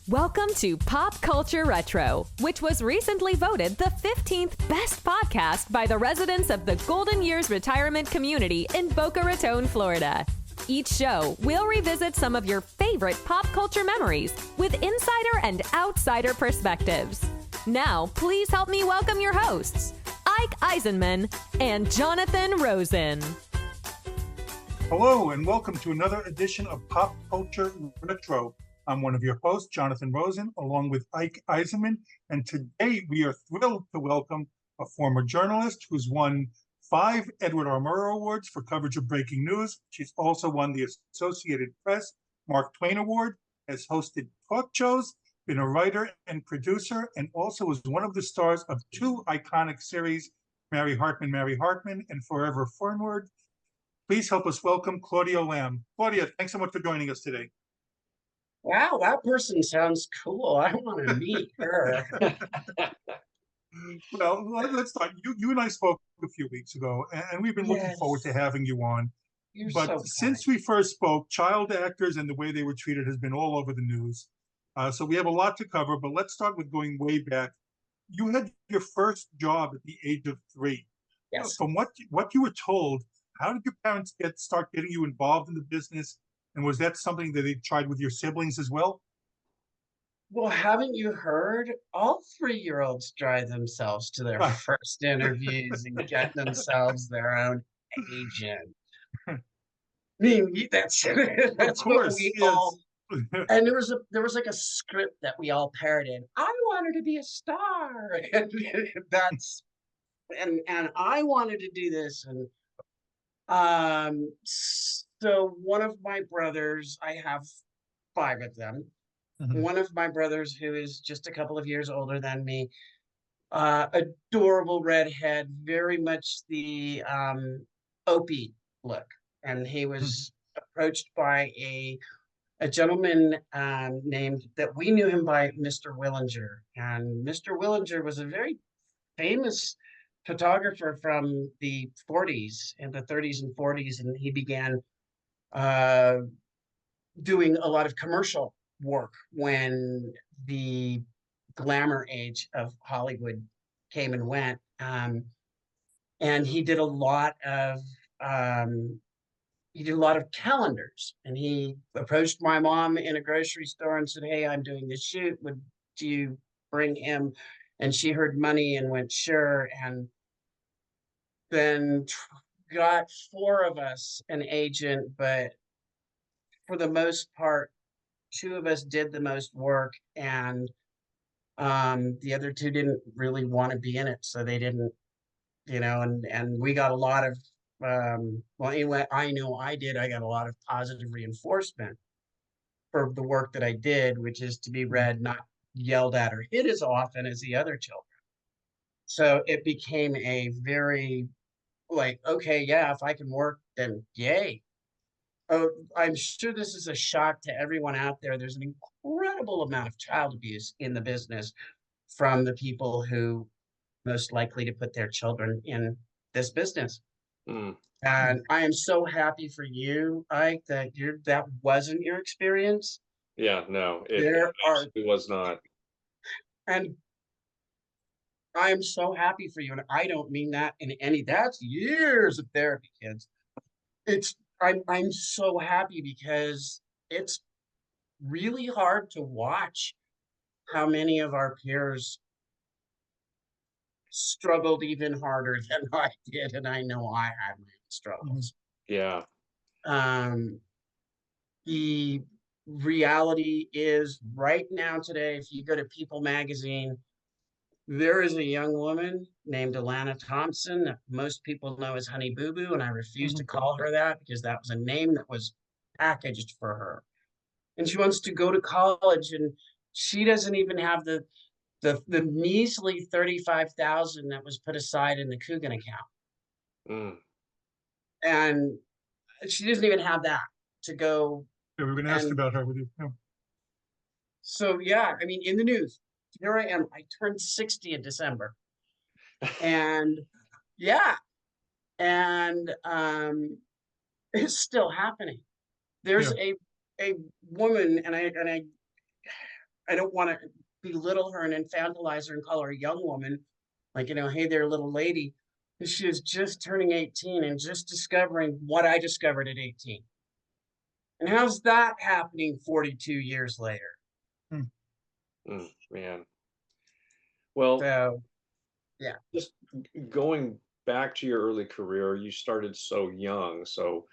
Welcome to Pop Culture Retro, which was recently voted the 15th best podcast by the residents of the Golden Years retirement community in Boca Raton, Florida. Each show, we'll revisit some of your favorite pop culture memories with insider and outsider perspectives. Now, please help me welcome your hosts, Ike Eisenmann and Jonathan Rosen. Hello, and welcome to another edition of Pop Culture Retro. I'm one of your hosts, Jonathan Rosen, along with Ike Eisenmann, and today we are thrilled to welcome a former journalist who's won 5 Edward R. Murrow Awards for coverage of breaking news. She's also won the Associated Press Mark Twain Award, has hosted talk shows, been a writer and producer, and also was one of the stars of 2 iconic series, Mary Hartman, and Forever Fernward. Please help us welcome Claudia Lamb. Claudia, thanks so much for joining us today. Wow, that person sounds cool. I want to meet her. Well, let's start. You and I spoke a few weeks ago, and we've been looking forward to having you on. You're But so since we first spoke, child actors and the way they were treated has been all over the news. So we have a lot to cover, but let's start with going way back. You had your first job at the age of 3. Yes. From what you were told, how did your parents start getting you involved in the business? And was that something that they tried with your siblings as well? Well, haven't you heard? All 3-year-olds drive themselves to their first interviews and get themselves their own agent. I mean, that's Of what course, we yes. all. And there was like a script that we all parroted. I wanted to be a star, and and I wanted to do this, and so one of my brothers, I have 5 of them. Mhm. One of my brothers, who is just a couple of years older than me, adorable redhead, very much the Opie look. And he was approached by a gentleman named, that we knew him by Mr. Willinger. And Mr. Willinger was a very famous photographer from the 40s and the 30s and 40s, and he began doing a lot of commercial work when the glamour age of Hollywood came and went. And he did a lot of calendars, and he approached my mom in a grocery store and said, "Hey, I'm doing this shoot. Do you bring him?" And she heard money and went, "Sure." And then got 4 of us an agent, but for the most part, 2 of us did the most work, and the other 2 didn't really want to be in it, so they didn't, and we got a lot of well, anyway, I know I did. I got a lot of positive reinforcement for the work that I did, which is to be read, not yelled at or hit as often as the other children. So it became a very, like, okay, yeah, if I can work, then yay. Oh, I'm sure this is a shock to everyone out there. There's an incredible amount of child abuse in the business from the people who most likely to put their children in this business. And I am so happy for you, Ike, that that wasn't your experience. Yeah, no, it was not. And I'm so happy for you, and I don't mean that in any. That's years of therapy, kids. I'm so happy because it's really hard to watch how many of our peers struggled even harder than I did, and I know I had my own struggles. Yeah. The reality is, right now today, if you go to People magazine, there is a young woman named Alana Thompson that most people know as Honey Boo Boo, and I refuse to call her that because that was a name that was packaged for her. And she wants to go to college, and she doesn't even have the measly $35,000 that was put aside in the Coogan account. And she doesn't even have that to go. Yeah, we were going to ask about her with you. Yeah. So, yeah, I mean, in the news, here I am. I turned 60 in December. And yeah, and it's still happening. There's a woman, and I I don't want to belittle her and infantilize her and call her a young woman, like, hey there, little lady. She was just turning 18 and just discovering what I discovered at 18. And how's that happening 42 years later? Man. Well, So, yeah. just going back to your early career, you started so young. So,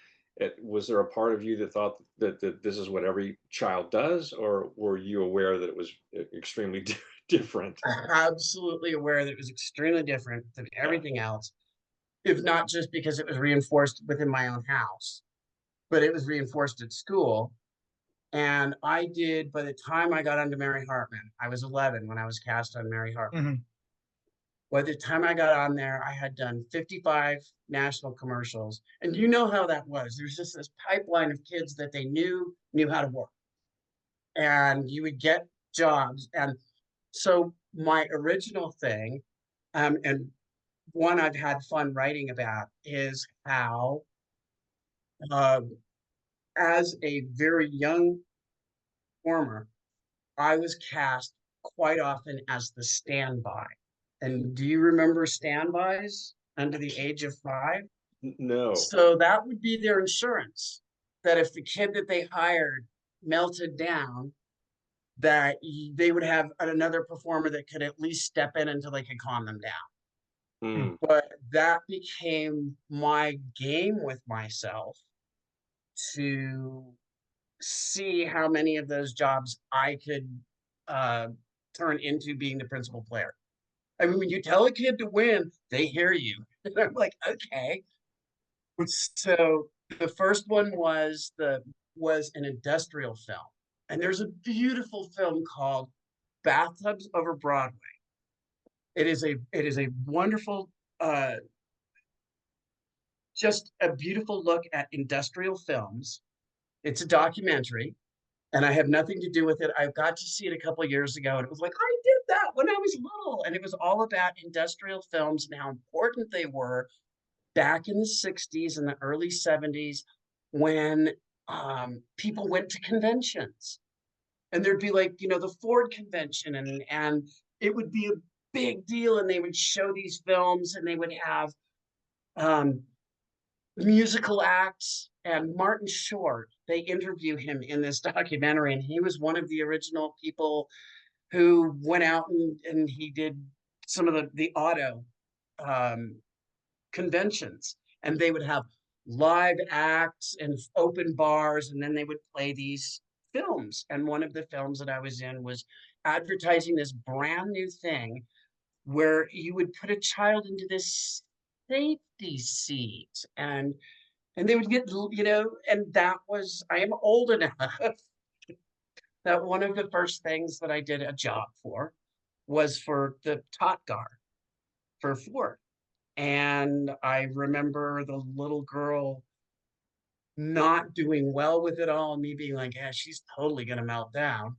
was there a part of you that thought that this is what every child does, or were you aware that it was extremely different? Absolutely aware that it was extremely different than everything else, if not just because it was reinforced within my own house, but it was reinforced at school. And I did, by the time I got onto Mary Hartman, I was 11 when I was cast on Mary Hartman. Mm-hmm. By the time I got on there, I had done 55 national commercials. And you know how that was. There's just this pipeline of kids that they knew how to work. And you would get jobs. And so my original thing, and one I've had fun writing about, is how as a very young performer, I was cast quite often as the standby. And do you remember standbys under the age of 5? No. So that would be their insurance, that if the kid that they hired melted down, that they would have another performer that could at least step in until they could calm them down. But that became my game with myself to see how many of those jobs I could turn into being the principal player. I mean, when you tell a kid to win, they hear you. And I'm like, okay. So the first one was an industrial film. And there's a beautiful film called Bathtubs Over Broadway. It is a wonderful, just a beautiful look at industrial films. It's a documentary, and I have nothing to do with it. I got to see it a couple of years ago, and it was like, I did that when I was little. And it was all about industrial films and how important they were back in the 60s and the early 70s when people went to conventions. And there'd be like, the Ford convention, and it would be a big deal, and they would show these films, and they would have musical acts. And Martin Short, they interview him in this documentary, and he was one of the original people who went out and he did some of the auto conventions, and they would have live acts and open bars, and then they would play these films. And one of the films that I was in was advertising this brand new thing where you would put a child into this safety seat, and they would get, and that was, I am old enough that one of the first things that I did a job for was for the Tot Gar for Ford. And I remember the little girl not doing well with it all, and me being like, yeah, she's totally going to melt down.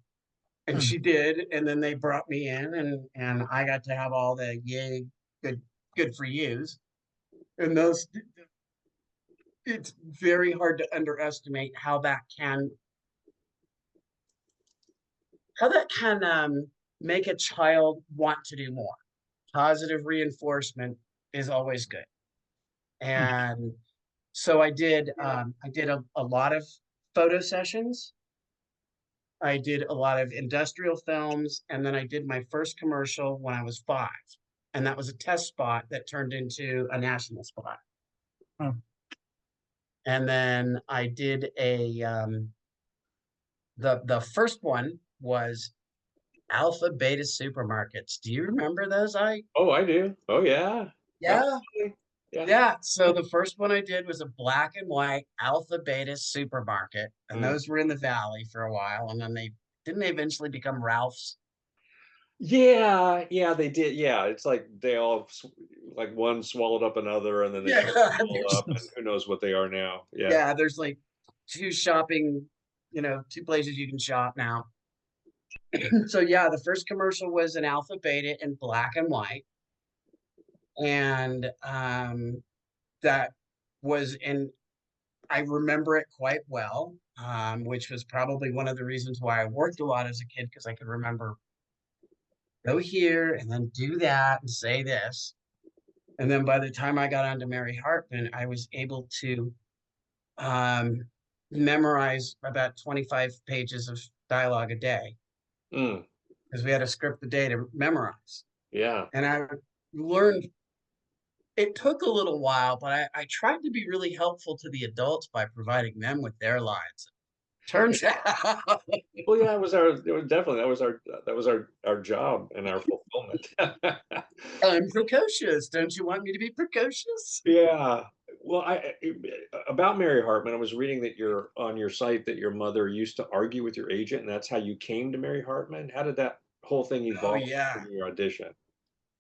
And she did. And then they brought me in, and I got to have all the yay, good for yous. And it's very hard to underestimate how that can make a child want to do more. Positive reinforcement is always good. And so I did a lot of photo sessions. I did a lot of industrial films, and then I did my first commercial when I was 5. And that was a test spot that turned into a national spot. And then I did the first one was Alpha Beta Supermarkets. Do you remember those, Ike? Oh, I do. Oh, yeah. Yeah. Yeah. Yeah. So the first one I did was a black and white Alpha Beta Supermarket. And those were in the Valley for a while. And then they eventually become Ralph's? Yeah, they did. Yeah, it's like they all like one swallowed up another, and then they swallowed up, and who knows what they are now. Yeah, there's like 2 shopping, 2 places you can shop now. So yeah, the first commercial was an Alpha Beta in black and white. And that was I remember it quite well. which was probably one of the reasons why I worked a lot as a kid, because I could remember go here and then do that and say this. And then by the time I got onto Mary Hartman, I was able to memorize about 25 pages of dialogue a day Mm, because we had a script a day to memorize. yeah. And I learned, it took a little while, but I tried to be really helpful to the adults by providing them with their lines. Turns out, Well, yeah, it was definitely, that was our job and our fulfillment. I'm precocious. Don't you want me to be precocious? Yeah. Well, about Mary Hartman, I was reading that you're on your site that your mother used to argue with your agent, and that's how you came to Mary Hartman. How did that whole thing Oh, evolve yeah. in your audition?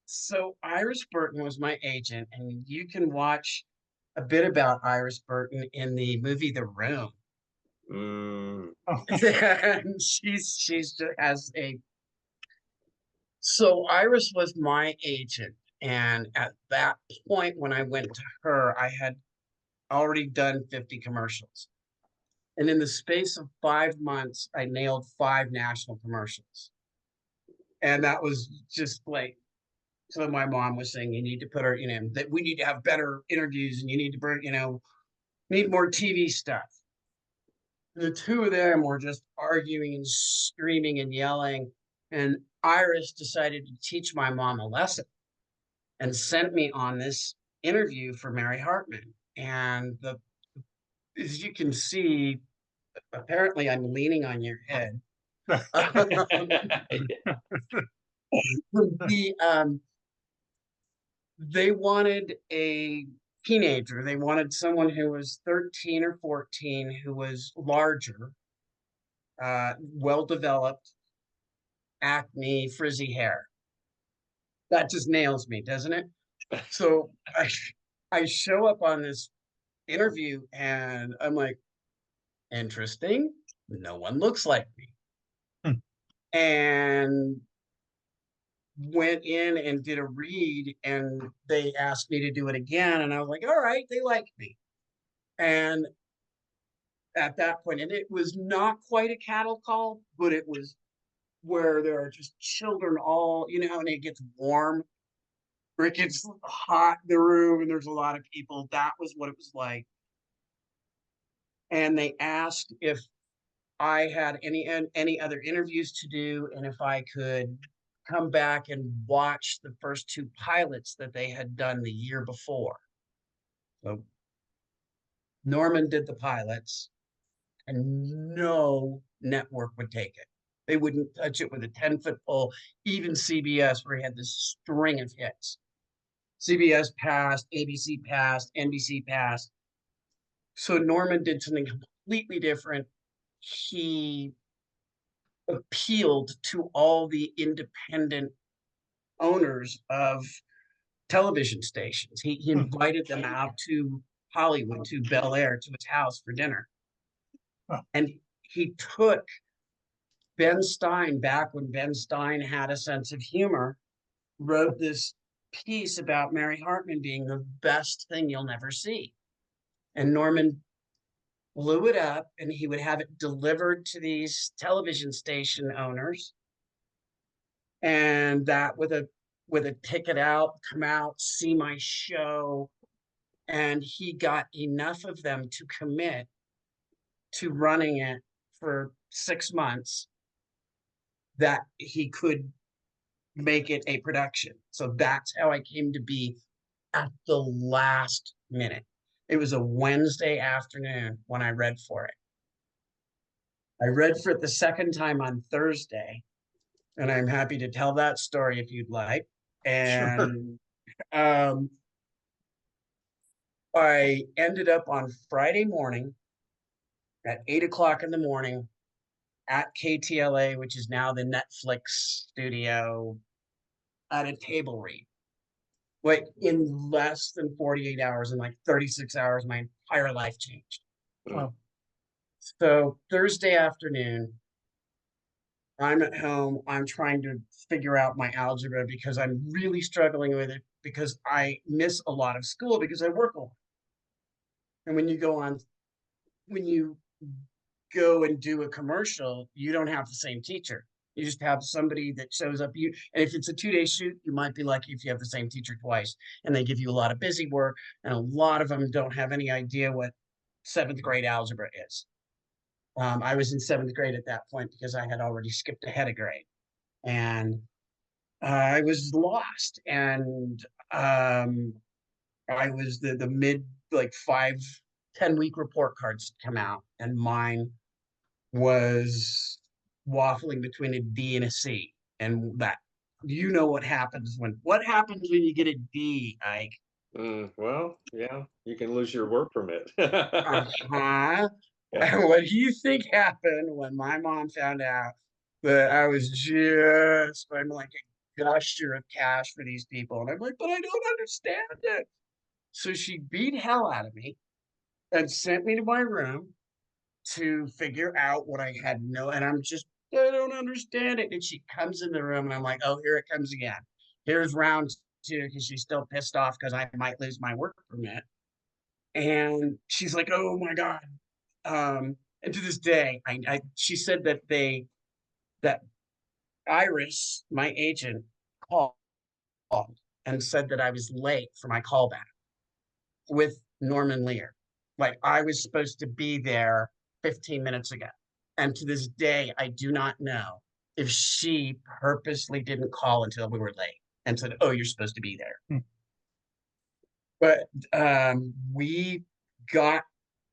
So Iris Burton was my agent, and you can watch a bit about Iris Burton in the movie The Room. Mm, Oh, And she's just has a so Iris was my agent, and at that point when I went to her, I had already done 50 commercials. And in the space of 5 months, I nailed 5 national commercials. And that was just like, so my mom was saying, you need to put her, that we need to have better interviews and you need to bring, need more TV stuff. The two of them were just arguing and screaming and yelling. And Iris decided to teach my mom a lesson and sent me on this interview for Mary Hartman. And as you can see, apparently I'm leaning on your head. the They wanted a teenager. They wanted someone who was 13 or 14, who was larger, well developed, acne, frizzy hair. That just nails me, doesn't it? So I show up on this interview and I'm like, interesting. No one looks like me. Hmm. And went in and did a read and they asked me to do it again. And I was like, all right, they like me. And at that point, and it was not quite a cattle call, but it was where there are just children all, and it gets warm, or it gets hot in the room and there's a lot of people. That was what it was like. And they asked if I had any other interviews to do and if I could come back and watch the first 2 pilots that they had done the year before. So Norman did the pilots and no network would take it. They wouldn't touch it with a 10-foot pole. Even CBS, where he had this string of hits. CBS passed, ABC passed, NBC passed. So Norman did something completely different. He appealed to all the independent owners of television stations. He invited them out to Hollywood, to Bel Air, to his house for dinner. Oh. And he took Ben Stein, back when Ben Stein had a sense of humor, wrote this piece about Mary Hartman being the best thing you'll never see. And Norman blew it up and he would have it delivered to these television station owners. And that with a ticket out, come out, see my show. And he got enough of them to commit to running it for 6 months that he could make it a production. So that's how I came to be at the last minute. It was a Wednesday afternoon when I read for it. I read for it the second time on Thursday, and I'm happy to tell that story if you'd like. And I ended up on Friday morning at 8 o'clock in the morning at KTLA, which is now the Netflix studio, at a table read. Like in less than 48 hours, in like 36 hours, my entire life changed. wow. So Thursday afternoon, I'm at home. I'm trying to figure out my algebra because I'm really struggling with it because I miss a lot of school because I work a lot. And when you go and do a commercial, you don't have the same teacher. You just have somebody that shows up. And if it's a 2-day shoot, you might be lucky if you have the same teacher twice, and they give you a lot of busy work. And a lot of them don't have any idea what 7th grade algebra is. I was in 7th grade at that point because I had already skipped ahead a grade, and I was lost. And I was the mid, like 5-10 week report cards come out, and mine was waffling between a D and a C. And that, what happens when you get a D, Ike? Well, yeah, you can lose your work permit. Uh-huh. Yeah. What do you think happened when my mom found out that I was I'm like a gusher of cash for these people? And I'm like, but I don't understand it. So she beat hell out of me and sent me to my room to figure out what I had and I don't understand it. And she comes in the room and I'm like, oh, here it comes again. Here's round 2, because she's still pissed off because I might lose my work permit. And she's like, oh my God. And to this day, she said that Iris, my agent, called and said that I was late for my callback with Norman Lear. Like, I was supposed to be there 15 minutes ago. And to this day, I do not know if she purposely didn't call until we were late and said, oh, you're supposed to be there. But we got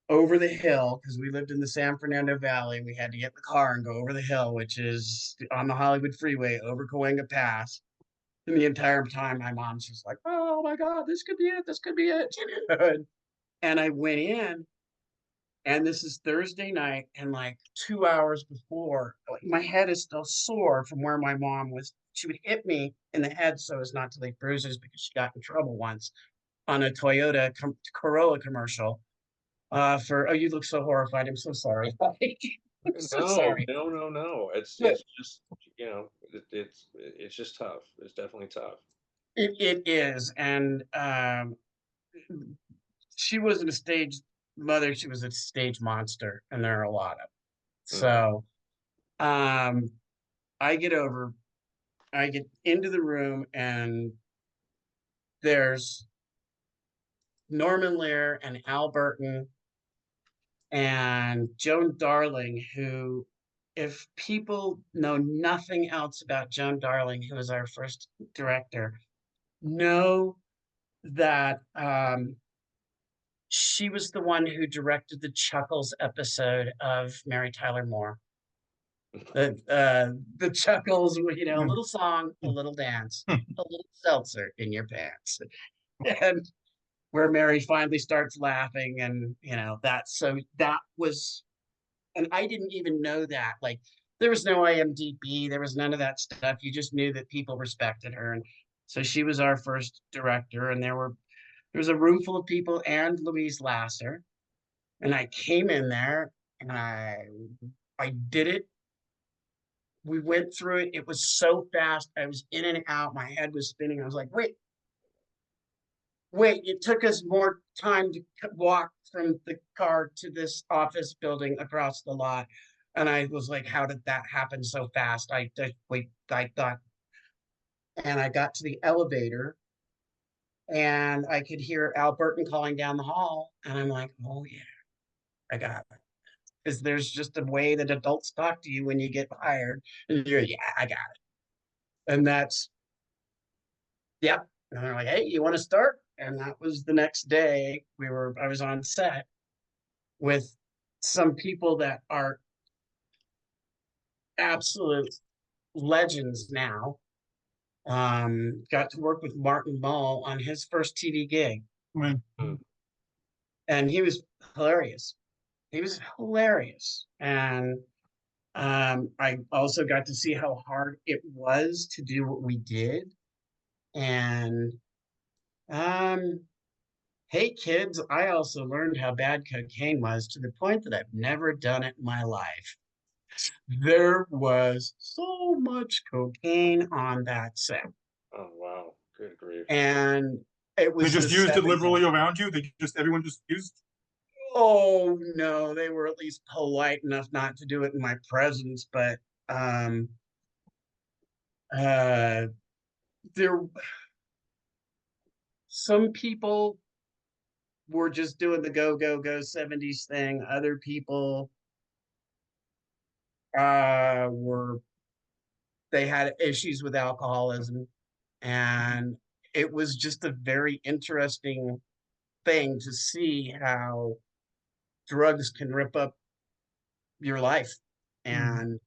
over the hill because we lived in the San Fernando Valley. We had to get in the car and go over the hill, which is on the Hollywood Freeway over Cahuenga Pass. And the entire time, my mom's just like, oh my God, this could be it. This could be it. And I went in, and this is Thursday night, and like 2 hours before, like, my head is still sore from where my mom was. She would hit me in the head so as not to leave bruises, because she got in trouble once on a Toyota Corolla commercial. Oh, you look so horrified. I'm so sorry. I'm so sorry. No. It's Yeah. just, it's just tough. It's definitely tough. It is. And she wasn't a stage mother. She was a stage monster, and there are a lot of. So I get into the room, and there's Norman Lear and Al Burton and Joan Darling, who, if people know nothing else about Joan Darling, who was our first director, know that she was the one who directed the Chuckles episode of Mary Tyler Moore. The Chuckles, a little song, a little dance, a little seltzer in your pants. And where Mary finally starts laughing, and that was, and I didn't even know that. Like, there was no IMDb, there was none of that stuff. You just knew that people respected her, and so she was our first director. And there was a room full of people and Louise Lasser, and I came in there and I did it. We went through it. It was so fast. I was in and out. My head was spinning. I was like, wait, it took us more time to walk from the car to this office building across the lot. And I was like, how did that happen so fast? I thought, and I got to the elevator, and I could hear Al Burton calling down the hall. And I'm like, oh yeah, I got it. Because there's just a way that adults talk to you when you get hired. And you're, yeah, I got it. And that's, yep. And they're like, hey, you want to start? And that was the next day. I was on set with some people that are absolute legends now. Got to work with Martin Mull on his first TV gig. And he was hilarious. And I also got to see how hard it was to do what we did. And hey kids, I also learned how bad cocaine was, to the point that I've never done it in my life. There was so much cocaine on that set. Oh wow, good grief. And it was They just used it liberally around you. Everyone just used. Oh, no, they were at least polite enough not to do it in my presence, but, um, uh, there some people were just doing the go, go, go 70s thing. Other people, were they had issues with alcoholism, and it was just a very interesting thing to see how drugs can rip up your life. Mhm.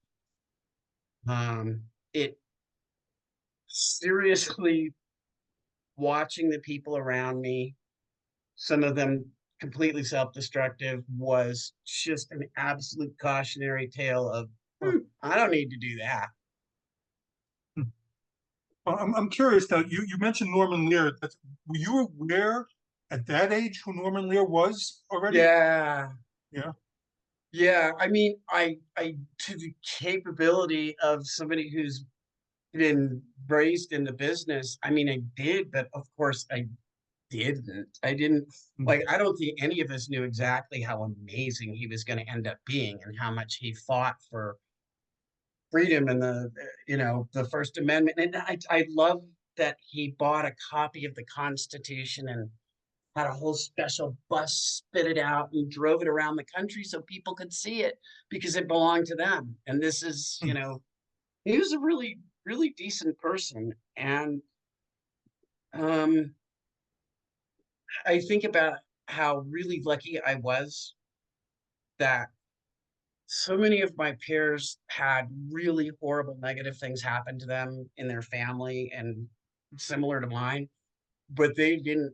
And it seriously, watching the people around me, some of them completely self-destructive, was just an absolute cautionary tale of, Huh. I don't need to do that. Hmm. Well, I'm curious though. You mentioned Norman Lear. Were you aware at that age who Norman Lear was already? Yeah. Yeah. Yeah. I mean, I to the capability of somebody who's been raised in the business, I mean, I did, but of course I didn't. I didn't Mm. like, I don't think any of us knew exactly how amazing he was going to end up being and how much he fought for freedom and the First Amendment. And I love that he bought a copy of the Constitution and had a whole special bus spit it out and drove it around the country so people could see it because it belonged to them. And this is, Mm. he was a really, really decent person. And um, I think about how really lucky I was that so many of my peers had really horrible negative things happen to them in their family and similar to mine, but they didn't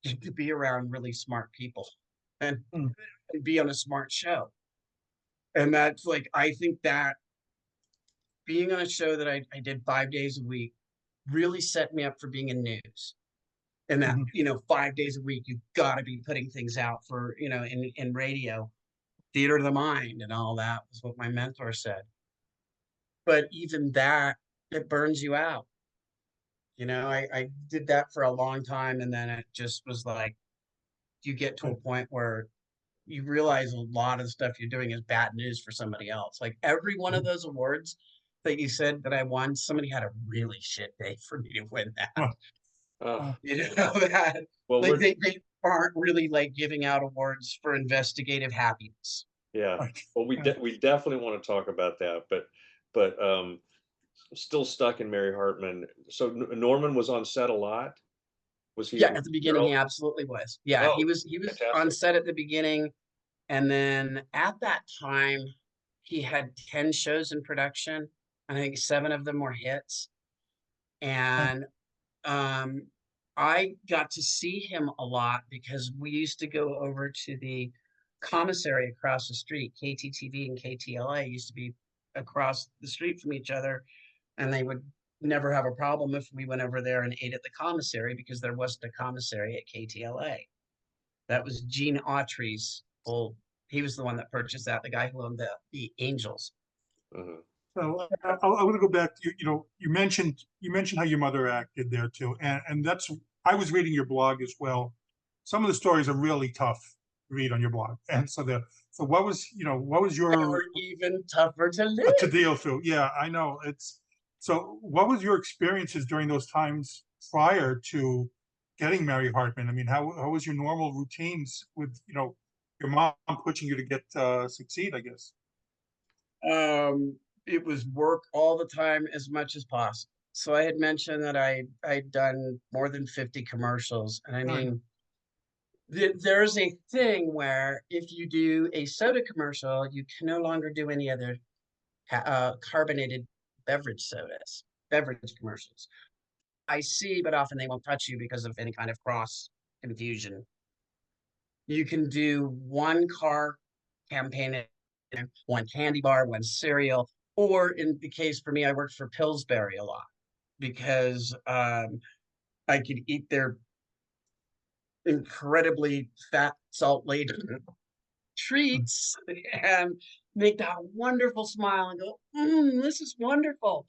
get to be around really smart people and, Mm. and be on a smart show. And that's like, I think that being on a show that I did 5 days a week really set me up for being in news. And that, Mhm. 5 days a week, you've got to be putting things out for, in radio, theater of the mind, and all that was what my mentor said. But even that, it burns you out. I did that for a long time, and then it just was like you get to a Right. point where you realize a lot of the stuff you're doing is bad news for somebody else. Like every one of Mhm. those awards that you said that I won, somebody had a really shit day for me to win that. Well, Uh, uh, That well, like we're they aren't really like giving out awards for investigative happiness. yeah. right. Well, Yeah. we definitely want to talk about that, but still stuck in Mary Hartman. So Norman was on set a lot. Was he? Yeah, at the beginning, he Oh, absolutely was. Yeah, oh, he was on fantastic. set at the beginning, and then at that time, he had 10 shows in production. I think 7 of them were hits, Right. and um, I got to see him a lot because we used to go over to the commissary across the street. KTTV and KTLA used to be across the street from each other, and they would never have a problem if we went over there and ate at the commissary because there wasn't a commissary at KTLA. That was Gene Autry's old. He was the one that purchased that. The guy who owned the Angels. Mhm. So I want to go back to you mentioned how your mother acted there too, and that's I was reading your blog as well. Some of the stories are really tough to read on your blog, and so what was your Or even tougher to to live. deal through? Yeah, I know it's so. What was your experiences during those times prior to getting Mary Hartman? I mean, how was your normal routines with your mom pushing you to get succeed? I guess. It was work all the time as much as possible. So I had mentioned that I'd done more than 50 commercials, and I Right. mean, there's a thing where if you do a soda commercial, you can no longer do any other carbonated beverage commercials. I see, but often they won't touch you because of any kind of cross confusion. You can do one car campaign, one candy bar, one cereal, or in the case for me, I worked for Pillsbury a lot because I could eat their incredibly fat, salt laden treats and make that wonderful smile and go, this is wonderful.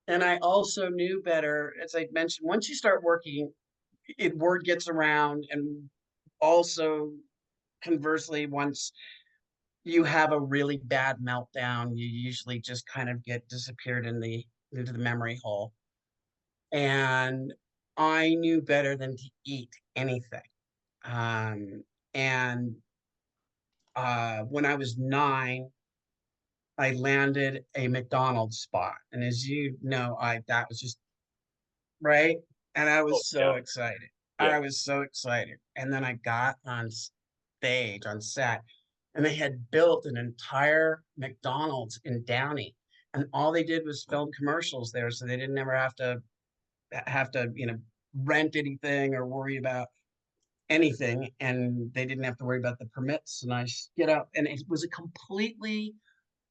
And I also knew better, as I mentioned, once you start working, word gets around, and also conversely, once you have a really bad meltdown, you usually just kind of get disappeared into the memory hole. And I knew better than to eat anything. And when I was 9, I landed a McDonald's spot. And as you know, that was just right. And I Oh, was so yeah. excited. Yeah. I was so excited. And then I got on stage, on set, and they had built an entire McDonald's in Downey. And all they did was film commercials there. So they didn't ever have to rent anything or worry about anything. And they didn't have to worry about the permits. And I get up, and it was a completely,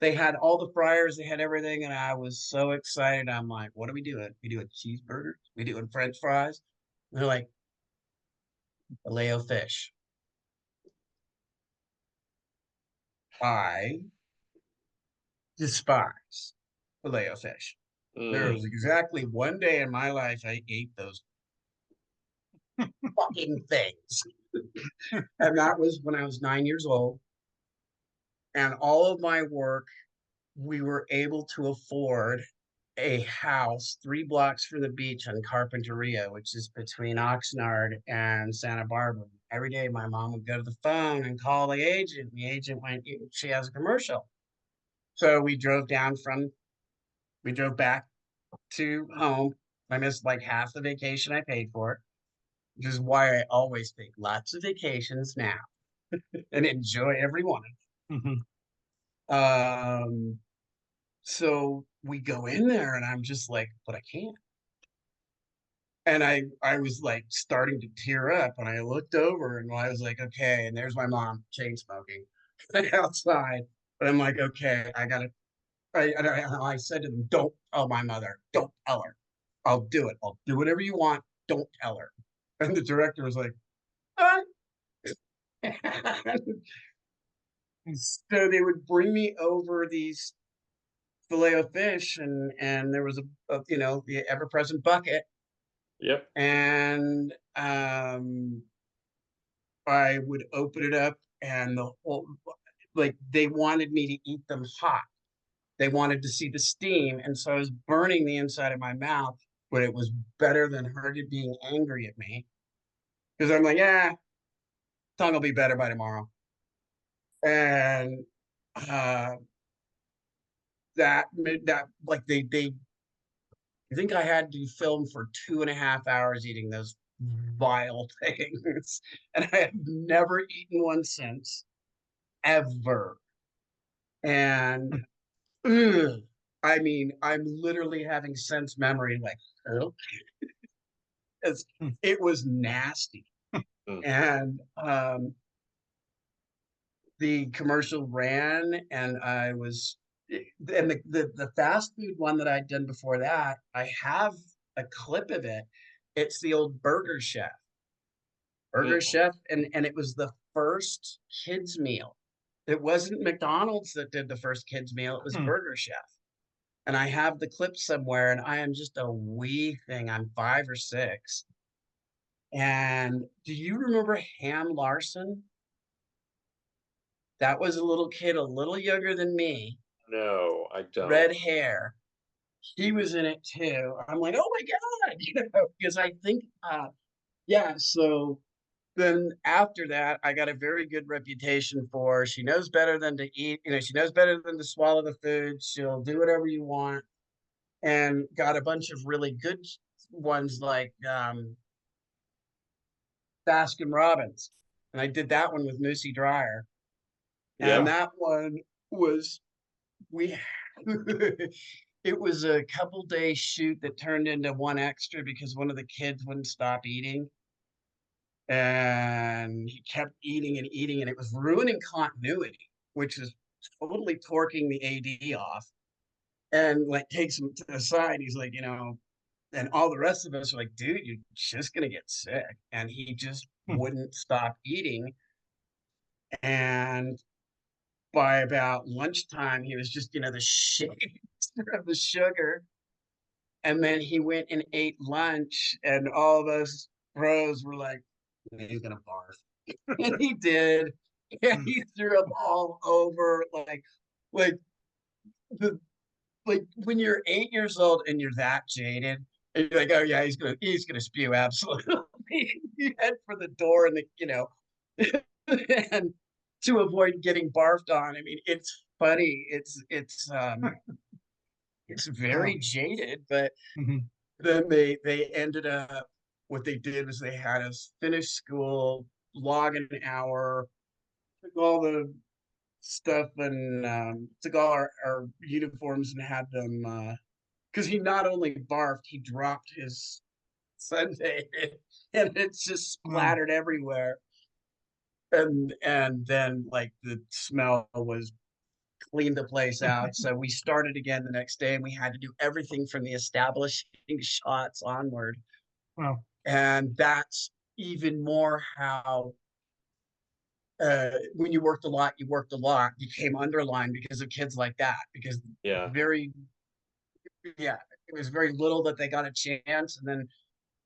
they had all the fryers, they had everything, and I was so excited. I'm like, what are we doing? We doing cheeseburgers? We doing French fries? And they're like, filet o fish. I despise filet o fish. There Mm. was exactly one day in my life I ate those fucking things. And that was when I was 9 years old. And all of my work, we were able to afford a house 3 blocks from the beach on Carpinteria, which is between Oxnard and Santa Barbara. Every day, my mom would go to the phone and call the agent. The agent went, she has a commercial. So we drove back to home. I missed like half the vacation I paid for, which is why I always take lots of vacations now and enjoy every one Mhm. of them. So we go in there and I'm just like, but I can't. And I was like starting to tear up, and I looked over and I was like, okay, and there's my mom chain smoking outside. But I'm like, okay, I said to them, don't tell my mother, don't tell her. I'll do it. I'll do whatever you want. Don't tell her. And the director was like, all right. So they would bring me over these filet of fish, and there was the ever present bucket, Yep. and I would open it up, and the whole, like, they wanted me to eat them hot. They wanted to see the steam, and so I was burning the inside of my mouth, but it was better than her being angry at me, because I'm like, yeah, tongue will be better by tomorrow. And uh that like they I think I had to film for 2.5 hours eating those vile things. And I have never eaten one since, ever. And ugh, I mean, I'm literally having sense memory, like, oh, Mm. it was nasty. Mm. And the commercial ran, and I was, and the fast food one that I'd done before that, I have a clip of it. It's the old Burger Chef. Burger Mm. Chef, and it was the first kids meal. It wasn't McDonald's that did the first kids meal, it was Mm. Burger Chef. And I have the clip somewhere, and I am just a wee thing. I'm 5 or 6. And do you remember Ham Larson? That was a little kid, a little younger than me, No, I don't. red hair. He was in it too. I'm like, oh my God, because I think, yeah. So then after that, I got a very good reputation for, she knows better than to eat, she knows better than to swallow the food. She'll do whatever you want, and got a bunch of really good ones like Baskin Robbins. And I did that one with Moosey Dryer. And Yeah. that one was, we, it was a couple day shoot that turned into one extra because one of the kids wouldn't stop eating. And he kept eating and eating, and it was ruining continuity, which is totally torquing the AD off. And like takes him to the side. He's like, and all the rest of us are like, dude, you're just gonna get sick. And he just Mm. wouldn't stop eating. And by about lunchtime, he was just, the shit of the sugar. And then he went and ate lunch, and all of us bros were like, he's gonna barf. And he did. And he threw them all over, like the like when you're 8 years old and you're that jaded, and you're like, oh yeah, he's gonna spew absolutely. You head for the door, and and to avoid getting barfed on. I mean, it's funny. It's very Oh, jaded, but mhm. then they ended up, what they did was they had us finish school, log an hour, took all the stuff, and took all our uniforms and had them, because he not only barfed, he dropped his Sunday, and it's just Oh, splattered everywhere. And then like the smell was cleaned the place out. So we started again the next day, and we had to do everything from the establishing shots onward. well, And that's even more how, when you worked a lot, became underlined because of kids like that. Because Yeah. very, yeah, it was very little that they got a chance, and then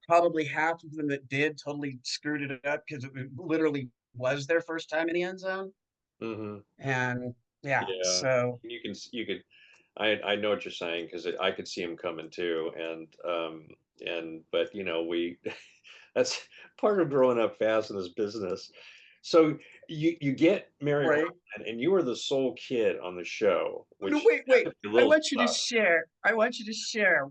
probably half of them that did totally screwed it up because it literally was their first time in the end zone. Hmm. And yeah, Yeah. so You could, I know what you're saying because I could see him coming too. But we, that's part of growing up fast in this business. So you get Mary right. Hartman, and you were the sole kid on the show, No, which wait. a I little want you to tough. share. I want you to share.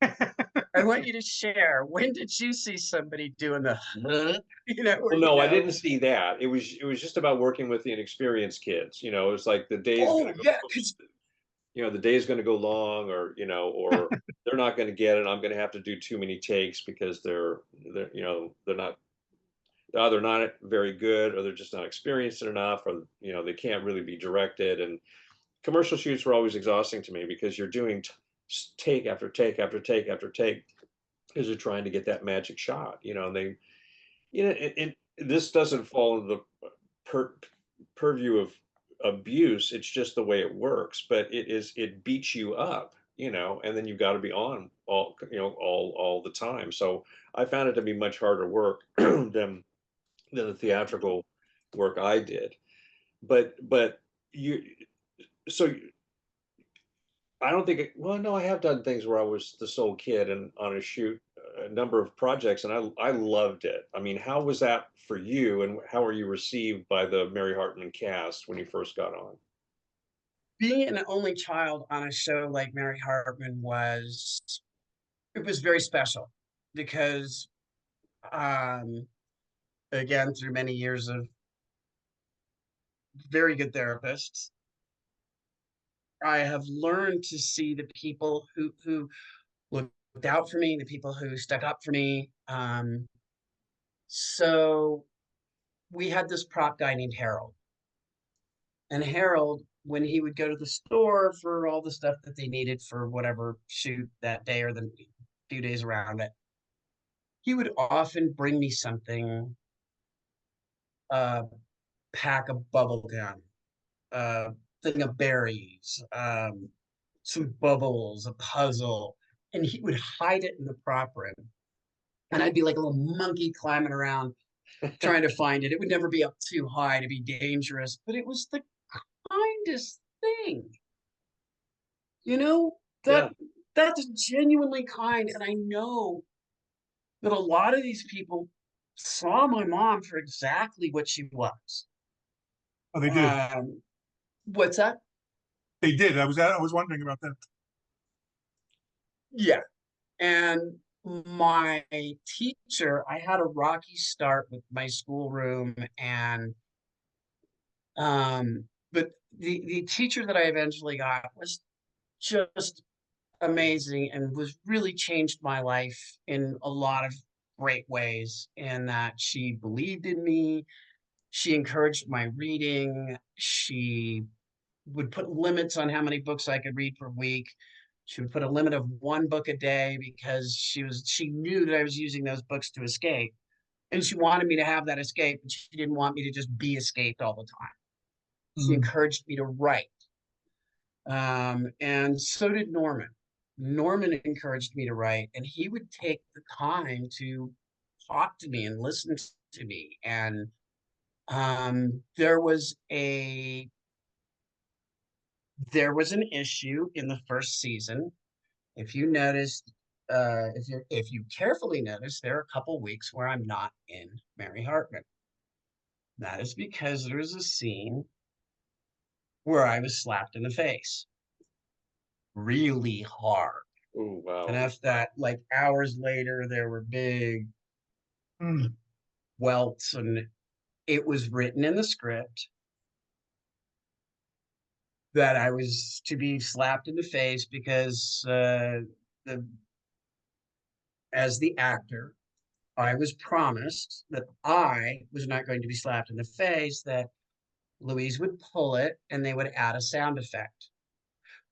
I want you to share. When did you see somebody doing the, huh? Where Well, no, I didn't see that. It was just about working with the inexperienced kids. It was like the day's gonna oh go, yeah, because the day's gonna go long, or they're not gonna get it. I'm gonna have to do too many takes because they're either not very good, or they're just not experienced enough, or they can't really be directed. And commercial shoots were always exhausting to me because you're doing take after take after take after take because you're trying to get that magic shot. And they this doesn't fall into the pur- purview of abuse. It's just the way it works, but it beats you up, and then you've got to be on all the time. So I found it to be much harder work than the theatrical work I did. But you so I don't think well, no, I have done things where I was the sole kid and on a shoot, a number of projects, and I loved it. I mean, how was that for you, and how were you received by the Mary Hartman cast when you first got on? being an only child on a show like Mary Hartman it was very special because, um, again, through many years of very good therapists, I have learned to see the people who looked out for me, the people who stuck up for me. So we had this prop guy named Harold. And Harold, when he would go to the store for all the stuff that they needed for whatever shoot that day or the few days around it, he would often bring me something, a pack of bubble gum, a thing of berries, some bubbles, a puzzle, and he would hide it in the prop room. And I'd be like a little monkey climbing around trying to find it. It would never be up too high to be dangerous, but it was the kindest thing. You know, Yeah, that that's genuinely kind. And I know that a lot of these people saw my mom for exactly what she was. oh, they did. Um, what's that? They did. I was wondering about that. Yeah. And my teacher, I had a rocky start with my schoolroom, and but the teacher that I eventually got was just amazing and was really changed my life in a lot of great ways, in that she believed in me. She encouraged my reading. She would put limits on how many books I could read per week. She would put a limit of one book a day because she knew that I was using those books to escape. And she wanted me to have that escape, and she didn't want me to just be escaped all the time. She Mhm. encouraged me to write. And so did Norman. Norman encouraged me to write, and he would take the time to talk to me and listen to me. And There was an issue in the first season. If you noticed, if you carefully notice, there are a couple weeks where I'm not in Mary Hartman. That is because there was a scene where I was slapped in the face really hard. Oh, wow. Enough that like hours later there were big Mm. welts, and it was written in the script that I was to be slapped in the face because the as the actor, I was promised that I was not going to be slapped in the face, that Louise would pull it and they would add a sound effect.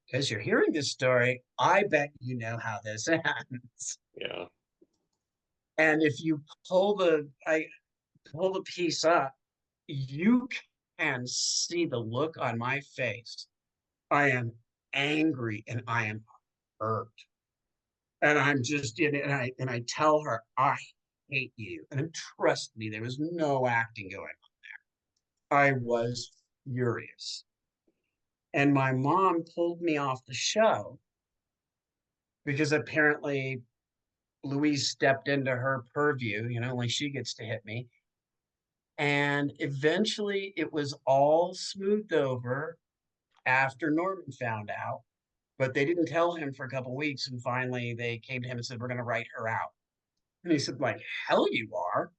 Because you're hearing this story, I bet you know how this ends. Yeah. And if you pull the piece up, you can see the look on my face. I am angry and I am hurt. And I'm just in it, and I tell her, I hate you. And trust me, there was no acting going on. I was furious. And my mom pulled me off the show because apparently Louise stepped into her purview, only she gets to hit me. And eventually it was all smoothed over after Norman found out, but they didn't tell him for a couple of weeks. And finally they came to him and said, we're going to write her out. And he said, like, hell you are.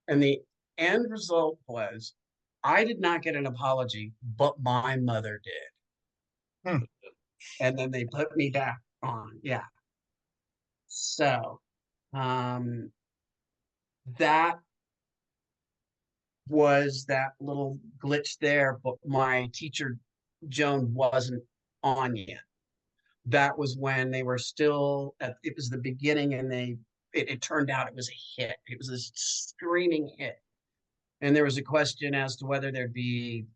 And the end result was I did not get an apology, but my mother did. Hmm. And then they put me back on. Yeah. So that was that little glitch there, but my teacher, Joan, wasn't on yet. That was when they were still it was the beginning, and it turned out it was a hit. It was a screaming hit. And there was a question as to whether there'd be,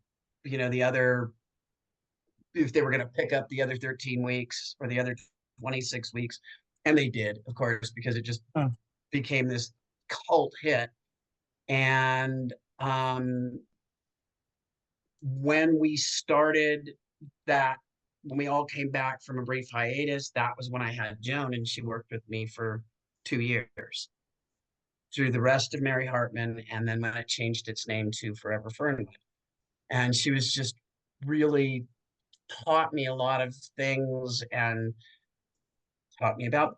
the other, if they were going to pick up the other 13 weeks or the other 26 weeks. And they did, of course, because it just became this cult hit. And when we started that, when we all came back from a brief hiatus, that was when I had Joan, and she worked with me for 2 years through the rest of Mary Hartman, and then when it changed its name to Forever Fernwood. And she was just really taught me a lot of things, and taught me about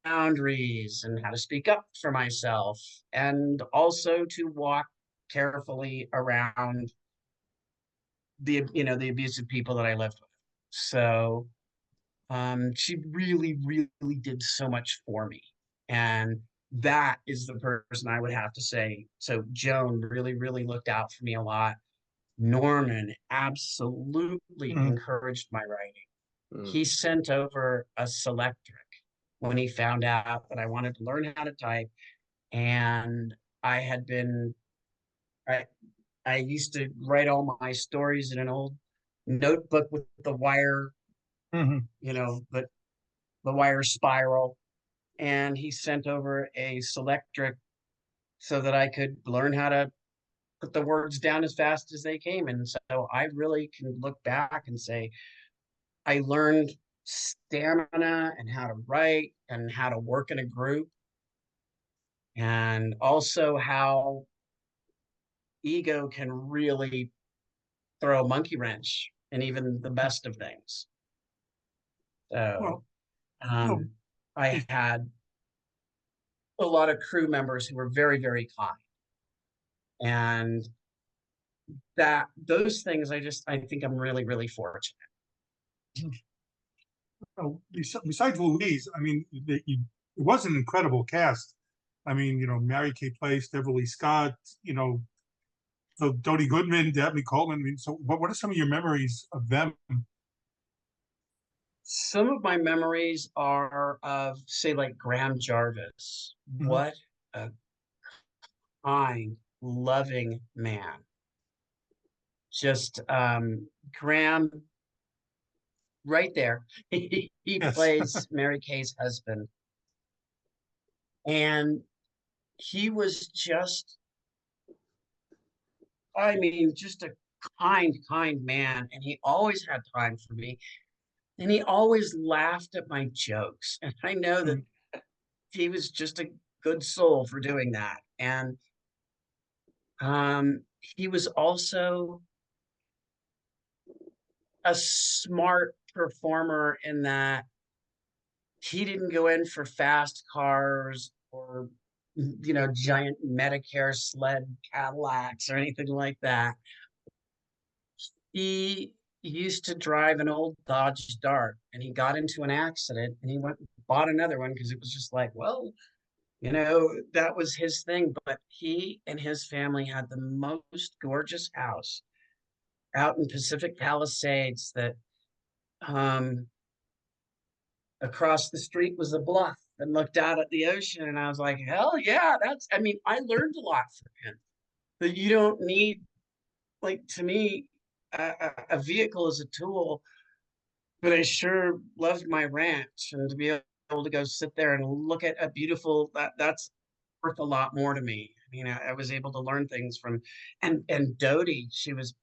boundaries and how to speak up for myself, and also to walk carefully around the abusive people that I lived with. So she really, really did so much for me. And that is the person I would have to say. So Joan really, really looked out for me a lot. Norman absolutely encouraged my writing. He sent over a selectric when he found out that I wanted to learn how to type. And I had been, I used to write all my stories in an old notebook with the wire, the wire spiral. And he sent over a selectric so that I could learn how to put the words down as fast as they came. And so I really can look back and say, I learned stamina and how to write and how to work in a group, and also how ego can really throw a monkey wrench in even the best of things. So I had a lot of crew members who were very, very kind. And those things, I think I'm really, really fortunate. Besides Louise, I mean, it was an incredible cast. I mean, Mary Kay Place, Beverly Scott, so Dodie Goodman, Dabney Coleman. I mean, so what are some of your memories of them? Some of my memories are of, say, like Graham Jarvis. What a kind, loving man. Just Graham, right there. He plays Mary Kay's husband. And he was just I mean, just a kind man. And he always had time for me. And he always laughed at my jokes. And I know that Mm. he was just a good soul for doing that. And he was also a smart performer in that he didn't go in for fast cars or giant Medicare sled Cadillacs or anything like that. He used to drive an old Dodge Dart and he got into an accident and he went and bought another one because it was just like, well, that was his thing. But he and his family had the most gorgeous house out in Pacific Palisades that um across the street was a bluff and looked out at the ocean. And I was like, hell yeah, I mean, I learned a lot from him. That you don't need, like, to me, a vehicle is a tool, but I sure loved my ranch and to be able to go sit there and look at a beautiful, that's worth a lot more to me. I was able to learn things from, and Dodie, she was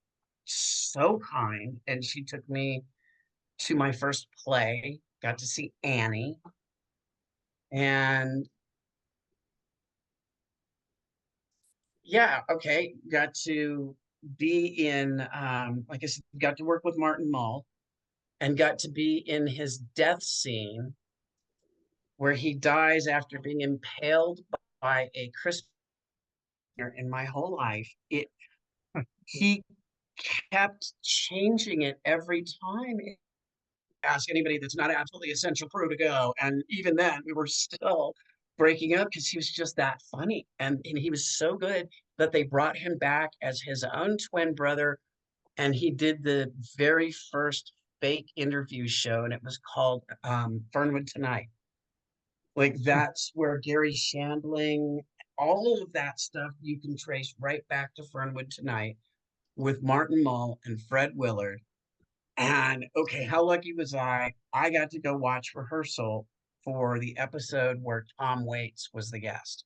so kind and she took me to my first play, got to see Annie. And yeah, okay, got to be in, like I said, got to work with Martin Mull and got to be in his death scene where he dies after being impaled by a crisp. In my whole life, he kept changing it every time. Ask anybody that's not absolutely essential crew to go, and even then, we were still breaking up because he was just that funny, and he was so good that they brought him back as his own twin brother, and he did the very first fake interview show, and it was called Fernwood Tonight. Like that's where Gary Shandling, all of that stuff you can trace right back to Fernwood Tonight with Martin Mull and Fred Willard. And okay, how lucky was I? I got to go watch rehearsal for the episode where Tom Waits was the guest.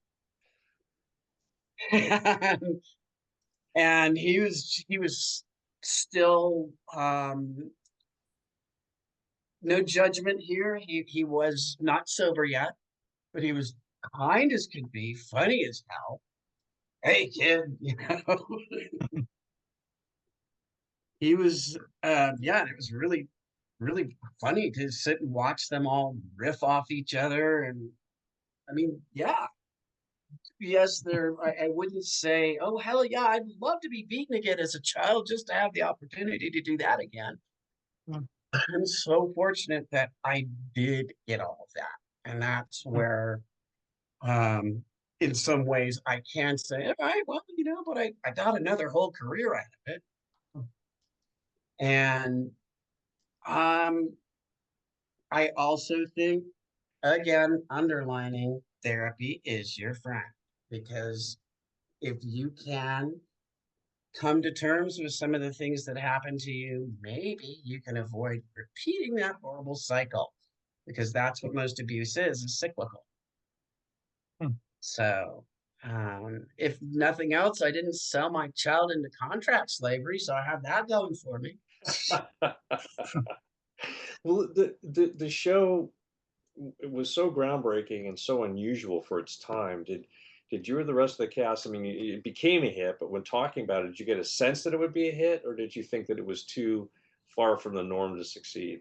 And he was still no judgment here. He was not sober yet, but he was kind as could be, funny as hell. Hey kid, he was yeah, and it was really, really funny to sit and watch them all riff off each other. And I mean, yeah, yes, I wouldn't say, oh hell yeah, I'd love to be beaten again as a child just to have the opportunity to do that again. Mm. I'm so fortunate that I did get all of that. And that's where um in some ways I can say, all right, well, but I got another whole career out of it. And um I also think, again, underlining, therapy is your friend, because if you can come to terms with some of the things that happen to you, maybe you can avoid repeating that horrible cycle, because that's what most abuse is cyclical. Hmm. So, if nothing else, I didn't sell my child into contract slavery, so I have that going for me. Well, the show it was so groundbreaking and so unusual for its time. Did you or the rest of the cast? I mean, it became a hit, but when talking about it, did you get a sense that it would be a hit, or did you think that it was too far from the norm to succeed?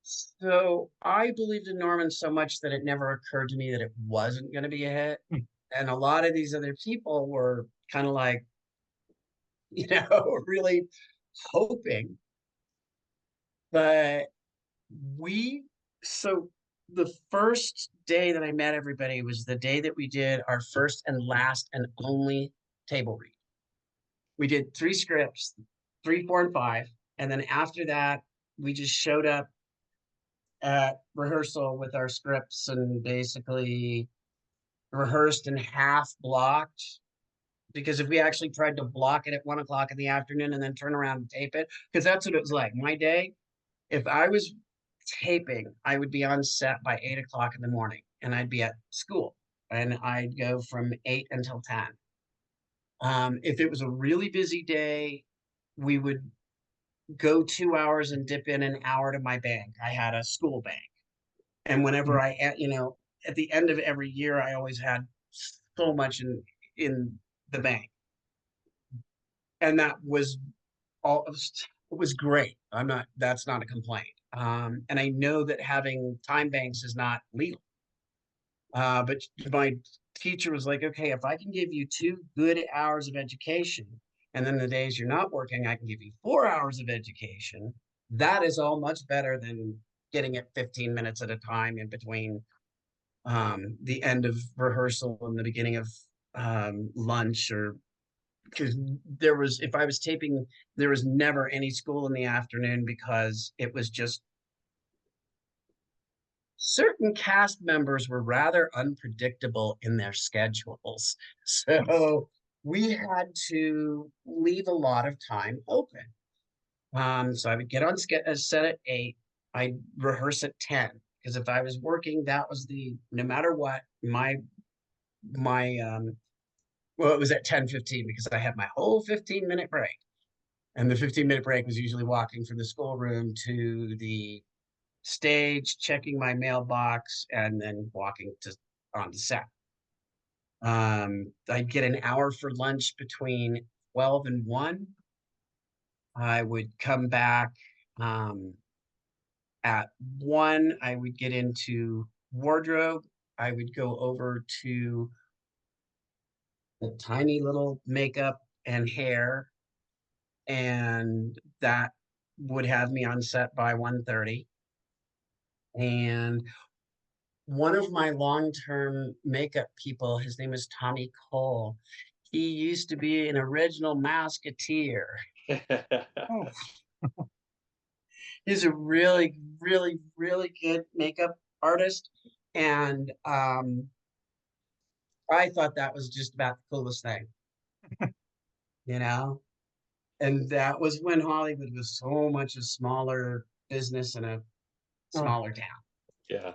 So I believed in Norman so much that it never occurred to me that it wasn't going to be a hit. Hmm. And a lot of these other people were kind of like, really hoping. But we, so the first day that I met everybody was the day that we did our first and last and only table read. We did 3 scripts, 3, 4, and 5. And then after that, we just showed up at rehearsal with our scripts and basically rehearsed and half blocked, because if we actually tried to block it at 1 o'clock in the afternoon and then turn around and tape it, because that's what it was like. My day, if I was taping, I would be on set by 8 o'clock in the morning and I'd be at school and I'd go from 8 until 10. If it was a really busy day, we would go 2 hours and dip in an hour to my bank. I had a school bank. And whenever at the end of every year, I always had so much in the bank. And that was all, it was great. That's not a complaint. And I know that having time banks is not legal. But my teacher was like, okay, if I can give you 2 good hours of education, and then the days you're not working, I can give you 4 hours of education. That is all much better than getting it 15 minutes at a time in between the end of rehearsal and the beginning of lunch, or because if I was taping, there was never any school in the afternoon because it was just certain cast members were rather unpredictable in their schedules. So we had to leave a lot of time open. So I would get on set at 8. I'd rehearse at 10. Because if I was working, that was no matter what, well, it was at 10:15 because I had my whole 15-minute break. And the 15-minute break was usually walking from the schoolroom to the stage, checking my mailbox, and then walking on the set. I'd get an hour for lunch between 12 and 1. I would come back at 1. I would get into wardrobe. I would go over to a tiny little makeup and hair, and that would have me on set by 1:30. And one of my long-term makeup people, his name is Tommy Cole. He used to be an original Musketeer. Oh, He's a really, really, really good makeup artist. And I thought that was just about the coolest thing, you know? And that was when Hollywood was so much a smaller business in a oh. smaller town. Yeah.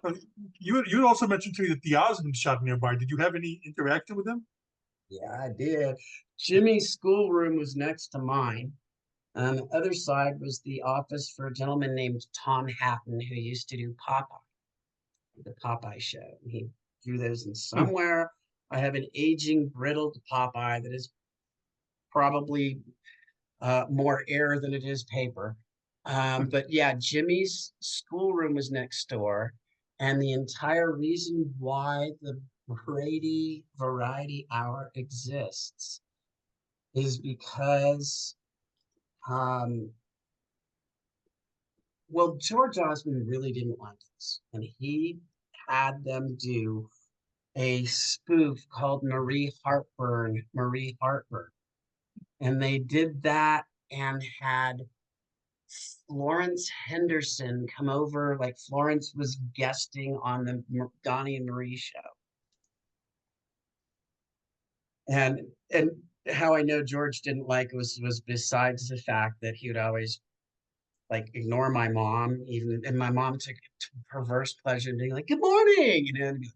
You also mentioned to me that the Osmonds shot nearby. Did you have any interaction with them? Yeah, I did. Jimmy's schoolroom was next to mine. On the other side was the office for a gentleman named Tom Hatton, who used to do the Popeye show. He drew those, and somewhere I have an aging, brittled Popeye that is probably more air than it is paper. But yeah, Jimmy's schoolroom was next door. And the entire reason why the Brady Variety Hour exists is because well, George Osmond really didn't like this, and he had them do a spoof called Marie Hartburn, Marie Hartburn. And they did that and had Florence Henderson come over, like Florence was guesting on the Donnie and Marie show. And how I know George didn't like it was besides the fact that he would always like ignore my mom, even, and my mom took perverse pleasure in being like, "Good morning," and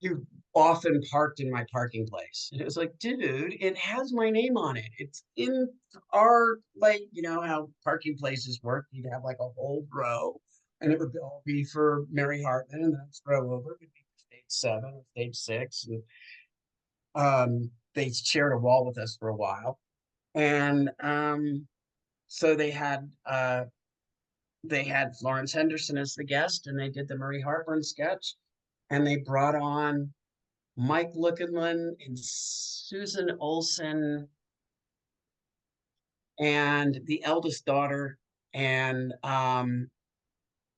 you often parked in my parking place. And it was like, dude, it has my name on it. It's in our, like, you know how parking places work. You'd have like a whole row, and it would all be for Mary Hartman, and the next row over would be for stage 7 or stage 6. And they shared a wall with us for a while. And so they had Florence Henderson as the guest, and they did the Marie Hartburn sketch, and they brought on Mike Lookinland and Susan Olsen and the eldest daughter, and the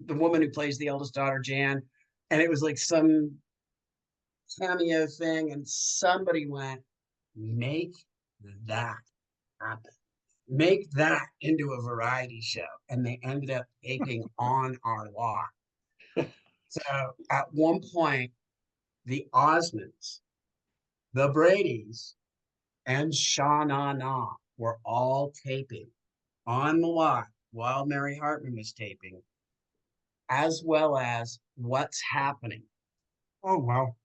woman who plays the eldest daughter, Jan. And it was like some cameo thing, and somebody went, make that happen. Make that into a variety show. And they ended up taping on our lot. So at one point, the Osmonds, the Bradys, and Sha Na Na were all taping on the lot while Mary Hartman was taping, as well as What's Happening. Oh, wow.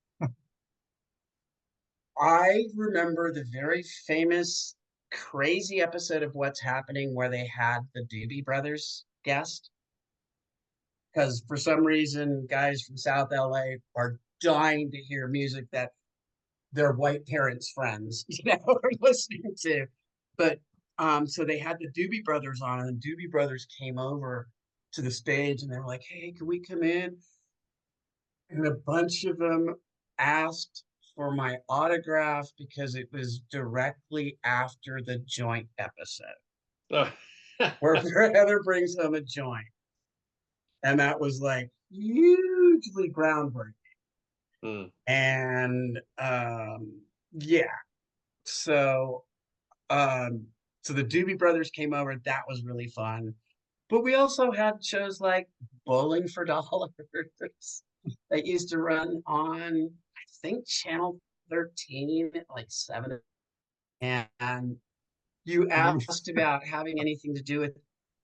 I remember the very famous, crazy episode of What's Happening where they had the Doobie Brothers guest. Because for some reason, guys from South LA are dying to hear music that their white parents' friends, are listening to. But so they had the Doobie Brothers on, and the Doobie Brothers came over to the stage, and they were like, "Hey, can we come in?" And a bunch of them asked for my autograph because it was directly after the joint episode Oh. where Heather brings home a joint. And that was like hugely groundbreaking. Hmm. And yeah, so so the Doobie Brothers came over. That was really fun. But we also had shows like Bowling for Dollars that used to run on, I think, Channel 13 at like 7. And you asked about having anything to do with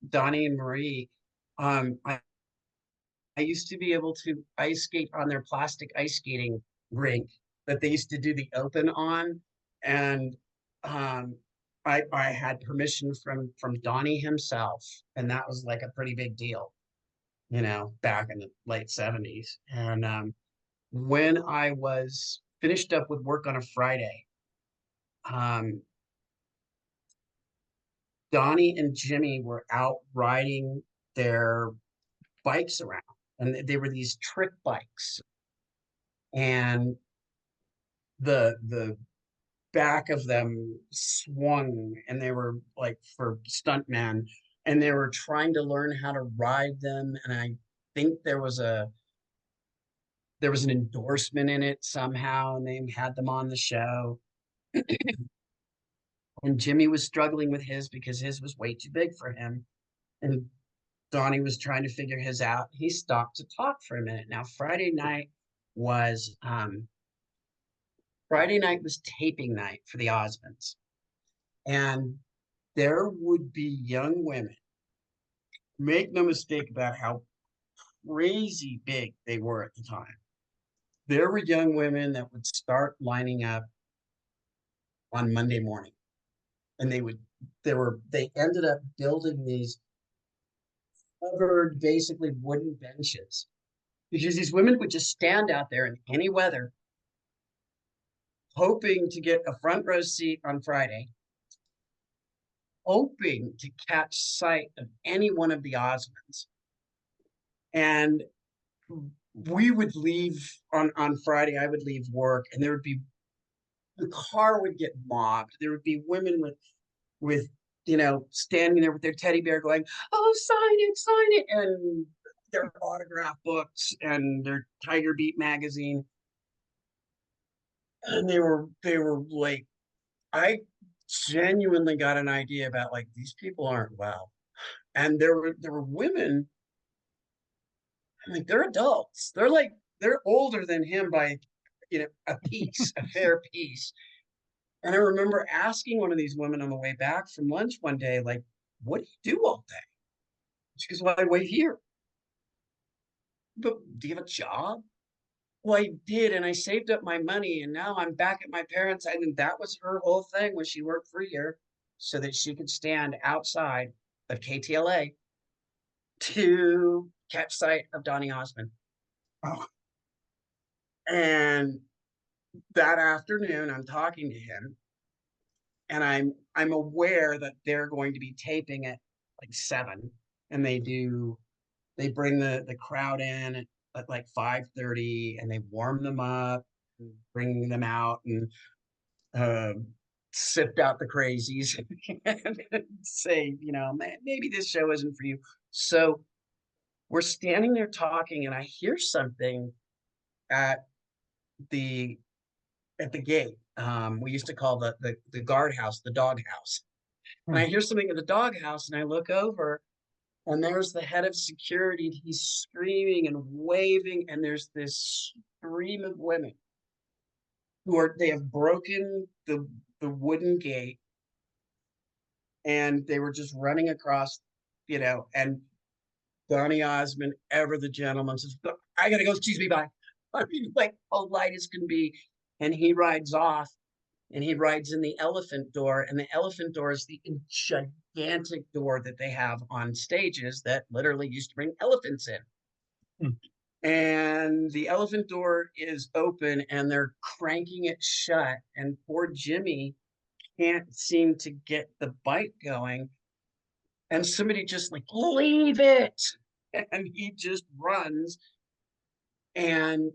Donnie and Marie. I used to be able to ice skate on their plastic ice skating rink that they used to do the open on. And um, I had permission from Donnie himself. And that was like a pretty big deal, back in the late 70s. And when I was finished up with work on a Friday, um, Donnie and Jimmy were out riding their bikes around. And they were these trick bikes. And the back of them swung, and they were like for stuntmen, and they were trying to learn how to ride them. And I think there was an endorsement in it somehow, and they had them on the show. And Jimmy was struggling with his because his was way too big for him. And Donnie was trying to figure his out. He stopped to talk for a minute. Now, was Friday night was taping night for the Osmonds. And there would be young women, make no mistake about how crazy big they were at the time. There were young women that would start lining up on Monday morning. And they ended up building these covered, basically wooden benches. Because these women would just stand out there in any weather, hoping to get a front row seat on Friday, hoping to catch sight of any one of the Osmonds. And we would leave on Friday. I would leave work, and the car would get mobbed. There would be women with standing there with their teddy bear going, "Oh, sign it," and their autograph books and their Tiger Beat magazine. And they were like, I genuinely got an idea about, like, these people aren't well. And there were women, like, they're adults. They're older than him by a fair piece. And I remember asking one of these women on the way back from lunch one day, like, "What do you do all day?" She goes, "Well, I wait here." "But do you have a job?" "Well, I did, and I saved up my money, and now I'm back at my parents'." And that was her whole thing when she worked for a year, so that she could stand outside of KTLA to catch sight of Donny Osmond. Oh, And that afternoon, I'm talking to him, and I'm aware that they're going to be taping at like 7, and they bring the crowd in at like 5:30, and they warm them up, bring them out, and sift out the crazies and say, maybe this show isn't for you. So we're standing there talking, and I hear something at the gate. We used to call the guardhouse the doghouse. And I hear something at the doghouse, and I look over, and there's the head of security. He's screaming and waving, and there's this stream of women they have broken the wooden gate, and they were just running across, and Donny Osmond, ever the gentleman, says, "I gotta go, excuse me, bye." I mean, like, polite as can be. And he rides off, and he rides in the elephant door, and the elephant door is the gigantic door that they have on stages that literally used to bring elephants in. Hmm. And the elephant door is open and they're cranking it shut, and poor Jimmy can't seem to get the bike going, and somebody just like, leave it, and he just runs, and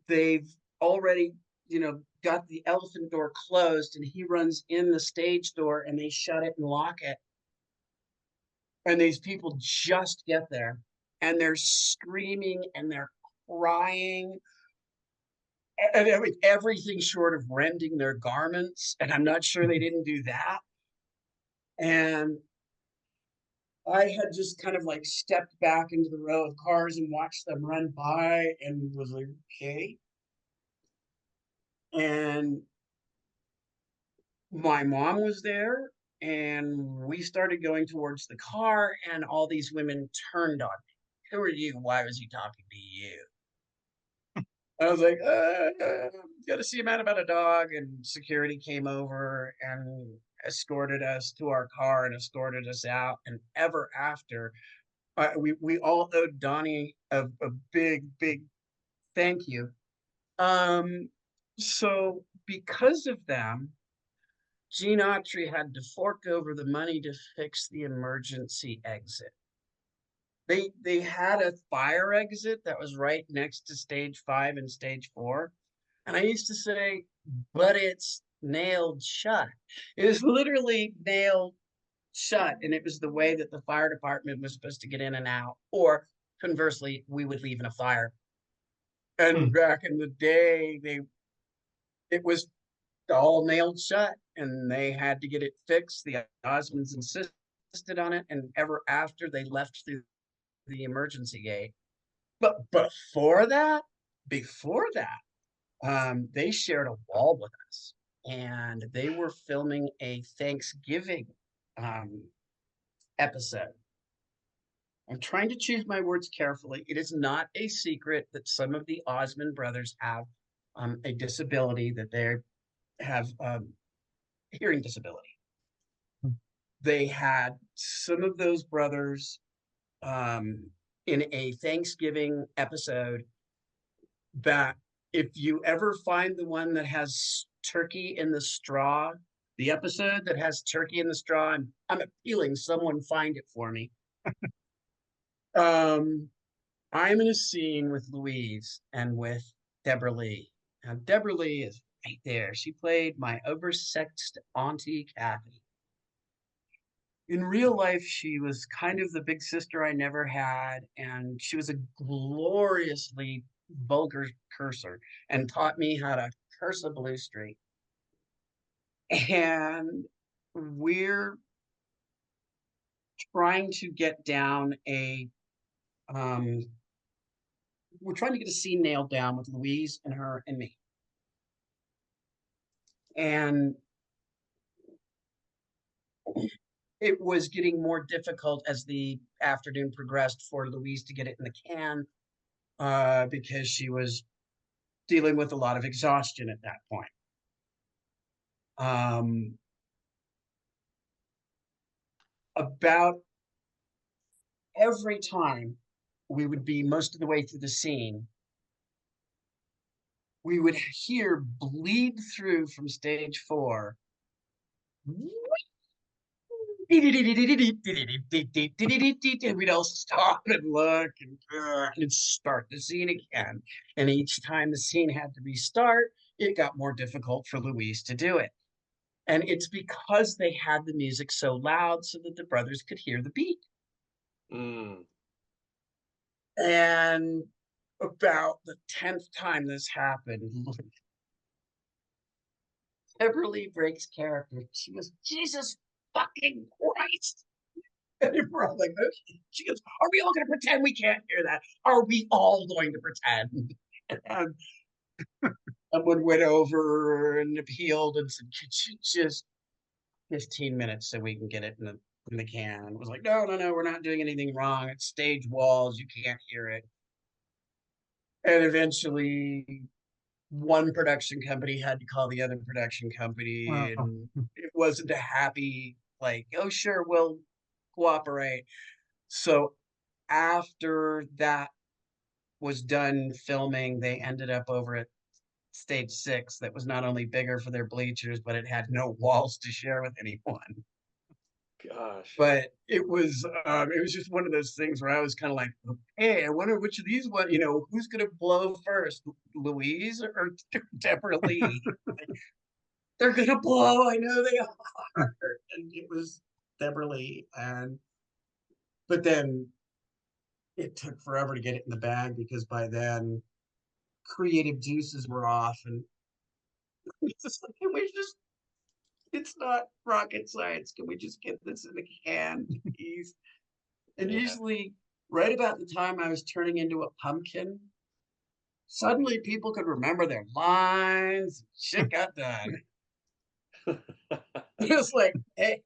they've already, got the elephant door closed, and he runs in the stage door, and they shut it and lock it, and these people just get there, and they're screaming and they're crying, and everything short of rending their garments, and I'm not sure they didn't do that. And I had just kind of like stepped back into the row of cars and watched them run by and was like, okay. And my mom was there, and we started going towards the car, and all these women turned on me. Who are you? Why was he talking to you? I was like, got to see a man about a dog. And security came over and escorted us to our car and escorted us out. And ever after, we all owed Donnie a big, big thank you. So because of them, Gene Autry had to fork over the money to fix the emergency exit. They had a fire exit that was right next to stage 5 and stage 4. And I used to say, but it's nailed shut. It was literally nailed shut. And it was the way that the fire department was supposed to get in and out. Or conversely, we would leave in a fire. And back in the day, it was all nailed shut, and they had to get it fixed. The Osmonds insisted on it, and ever after, they left through the emergency gate. But before that, they shared a wall with us, and they were filming a Thanksgiving episode. I'm trying to choose my words carefully. It is not a secret that some of the Osmond brothers have a disability, that they have hearing disability. They had some of those brothers in a Thanksgiving episode, that if you ever find the one that has turkey in the straw, the episode that has turkey in the straw, I'm appealing someone find it for me. I'm in a scene with Louise and with Deborah Lee. Now, Deborah Lee is right there. She played my oversexed auntie Kathy. In real life, she was kind of the big sister I never had, and she was a gloriously vulgar cursor and taught me how to curse a blue streak. And we're trying to get down we're trying to get a scene nailed down with Louise and her and me. And it was getting more difficult as the afternoon progressed for Louise to get it in the can, because she was dealing with a lot of exhaustion at that point. About every time we would be most of the way through the scene, we would hear bleed through from stage 4. And we'd all stop and look and start the scene again. And each time the scene had to restart, it got more difficult for Louise to do it. And it's because they had the music so loud so that the brothers could hear the beat. And about the 10th time this happened, Beverly breaks character. She goes, Jesus fucking Christ. And we're all like, okay. She goes, are we all going to pretend we can't hear that? Are we all going to pretend? And someone went over and appealed and said, just 15 minutes so we can get it in the can. And it was like, no, we're not doing anything wrong. It's stage walls. You can't hear it. And eventually one production company had to call the other production company, Wow. and it wasn't a happy, like, oh, sure, we'll cooperate. So after that was done filming, they ended up over at stage 6 that was not only bigger for their bleachers, but it had no walls to share with anyone. Gosh. But it was just one of those things where I was kind of like, hey, I wonder which of these one, who's gonna blow first, Louise or Deborah Lee? Like, they're gonna blow, I know they are. And it was Deborah Lee, but then it took forever to get it in the bag because by then creative juices were off, and it's just like, it's not rocket science. Can we just get this in a can, please? And Yeah. usually, right about the time I was turning into a pumpkin, suddenly people could remember their lines. Shit got done. It was like, hey,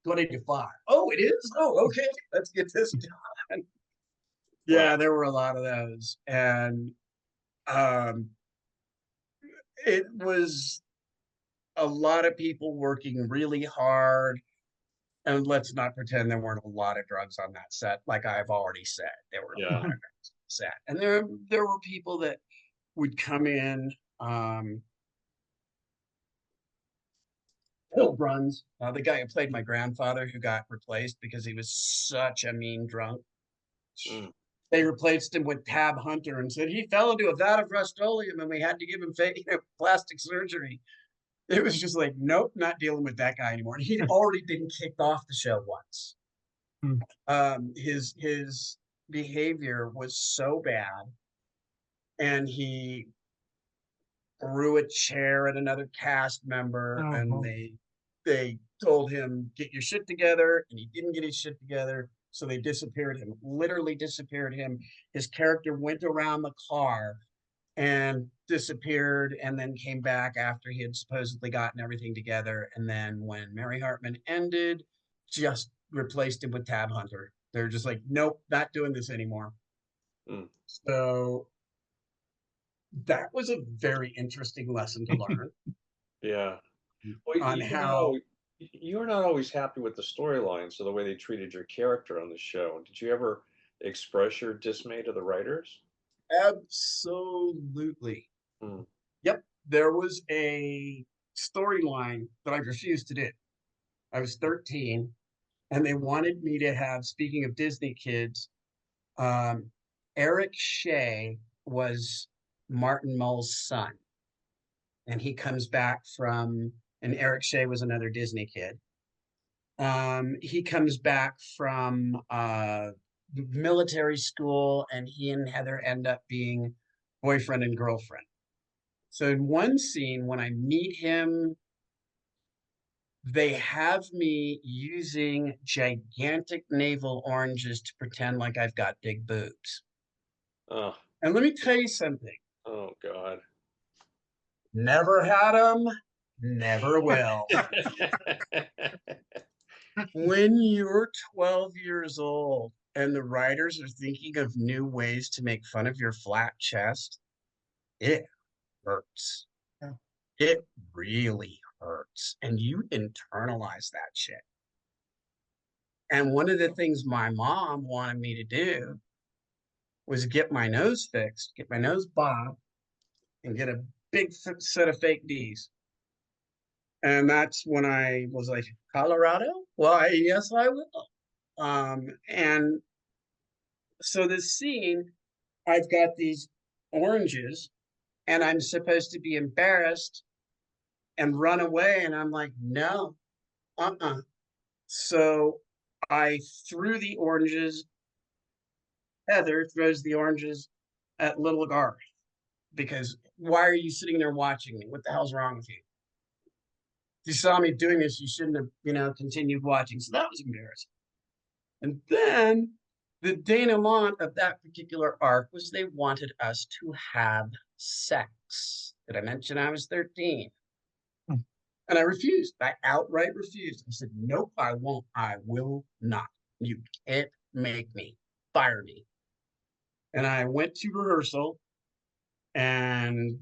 20 to 5. Oh, it is? Oh, okay. Let's get this done. Yeah, there were a lot of those. And it was a lot of people working really hard. And let's not pretend there weren't a lot of drugs on that set. Like I've already said, there were a Yeah. lot of drugs on the set. And there were people that would come in, Bill Bruns, the guy who played my grandfather, who got replaced because he was such a mean drunk. Mm. They replaced him with Tab Hunter and said he fell into a vat of Rust-Oleum and we had to give him plastic surgery. It was just like, nope, not dealing with that guy anymore. And he'd already been kicked off the show once. His behavior was so bad, and he threw a chair at another cast member, and they told him, get your shit together, and he didn't get his shit together, so they disappeared him, literally disappeared him. His character went around the car and disappeared, and then came back after he had supposedly gotten everything together. And then when Mary Hartman ended, just replaced him with Tab Hunter. They're just like, nope, not doing this anymore. Mm. So that was a very interesting lesson to learn. Yeah. Well, On how you were not always happy with the storyline, so the way they treated your character on the show. Did you ever express your dismay to the writers? absolutely. Mm. Yep, there was a storyline that I refused to do. I was 13, and they wanted me to have, speaking of Disney kids, Eric Shea was Martin Mull's son. And he comes back from, and Eric Shea was another Disney kid. He comes back from military school, and he and Heather end up being boyfriend and girlfriend. So in one scene, when I meet him, they have me using gigantic navel oranges to pretend like I've got big boobs. Oh, And let me tell you something. oh God. Never had them, never will. When you're 12 years old and the writers are thinking of new ways to make fun of your flat chest, it hurts. Yeah. It really hurts. And you internalize that shit. And one of the things my mom wanted me to do was get my nose fixed, get my nose bobbed, and get a big set of fake D's. And that's when I was like, Colorado? Why, yes, I will. And so this scene, I've got these oranges, and I'm supposed to be embarrassed and run away. And I'm like, no, So I threw the oranges. Heather throws the oranges at little Garth because why are you sitting there watching me? What the hell's wrong with you? If you saw me doing this, you shouldn't have, continued watching. So that was embarrassing. And then the denouement of that particular arc was they wanted us to have sex. Did I mention I was 13? And I refused. I outright refused. I said, nope, I won't. I will not. You can't make me. Fire me. And I went to rehearsal, and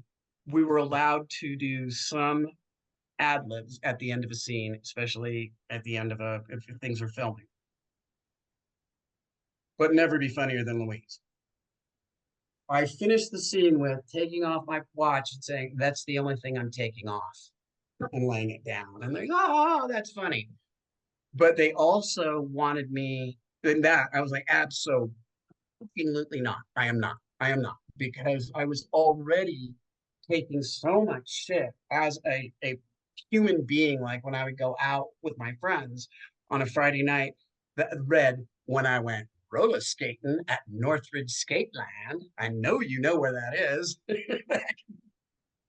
we were allowed to do some ad libs at the end of a scene, especially at the end of if things are filming, but never be funnier than Louise. I finished the scene with taking off my watch and saying, "That's the only thing I'm taking off," and laying it down. And they're like, "Oh, that's funny." But they also wanted me, and that I was like, absolutely not. I am not. I am not. Because I was already taking so much shit as a human being. Like when I would go out with my friends on a Friday night, that read when I went roller skating at Northridge Skateland. I know you know where that is.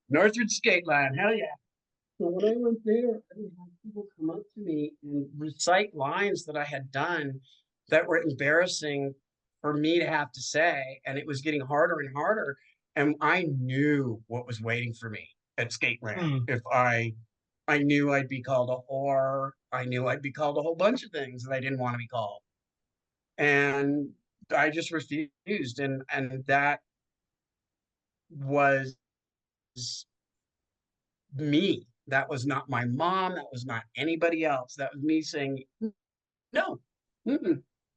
Northridge Skateland, hell yeah. So when I went there, I would have people come up to me and recite lines that I had done that were embarrassing for me to have to say, and it was getting harder and harder. And I knew what was waiting for me at Skateland. If I knew I'd be called a whore, I knew I'd be called a whole bunch of things that I didn't want to be called, and I just refused. And that was me. That was not my mom. That was not anybody else. That was me saying, no,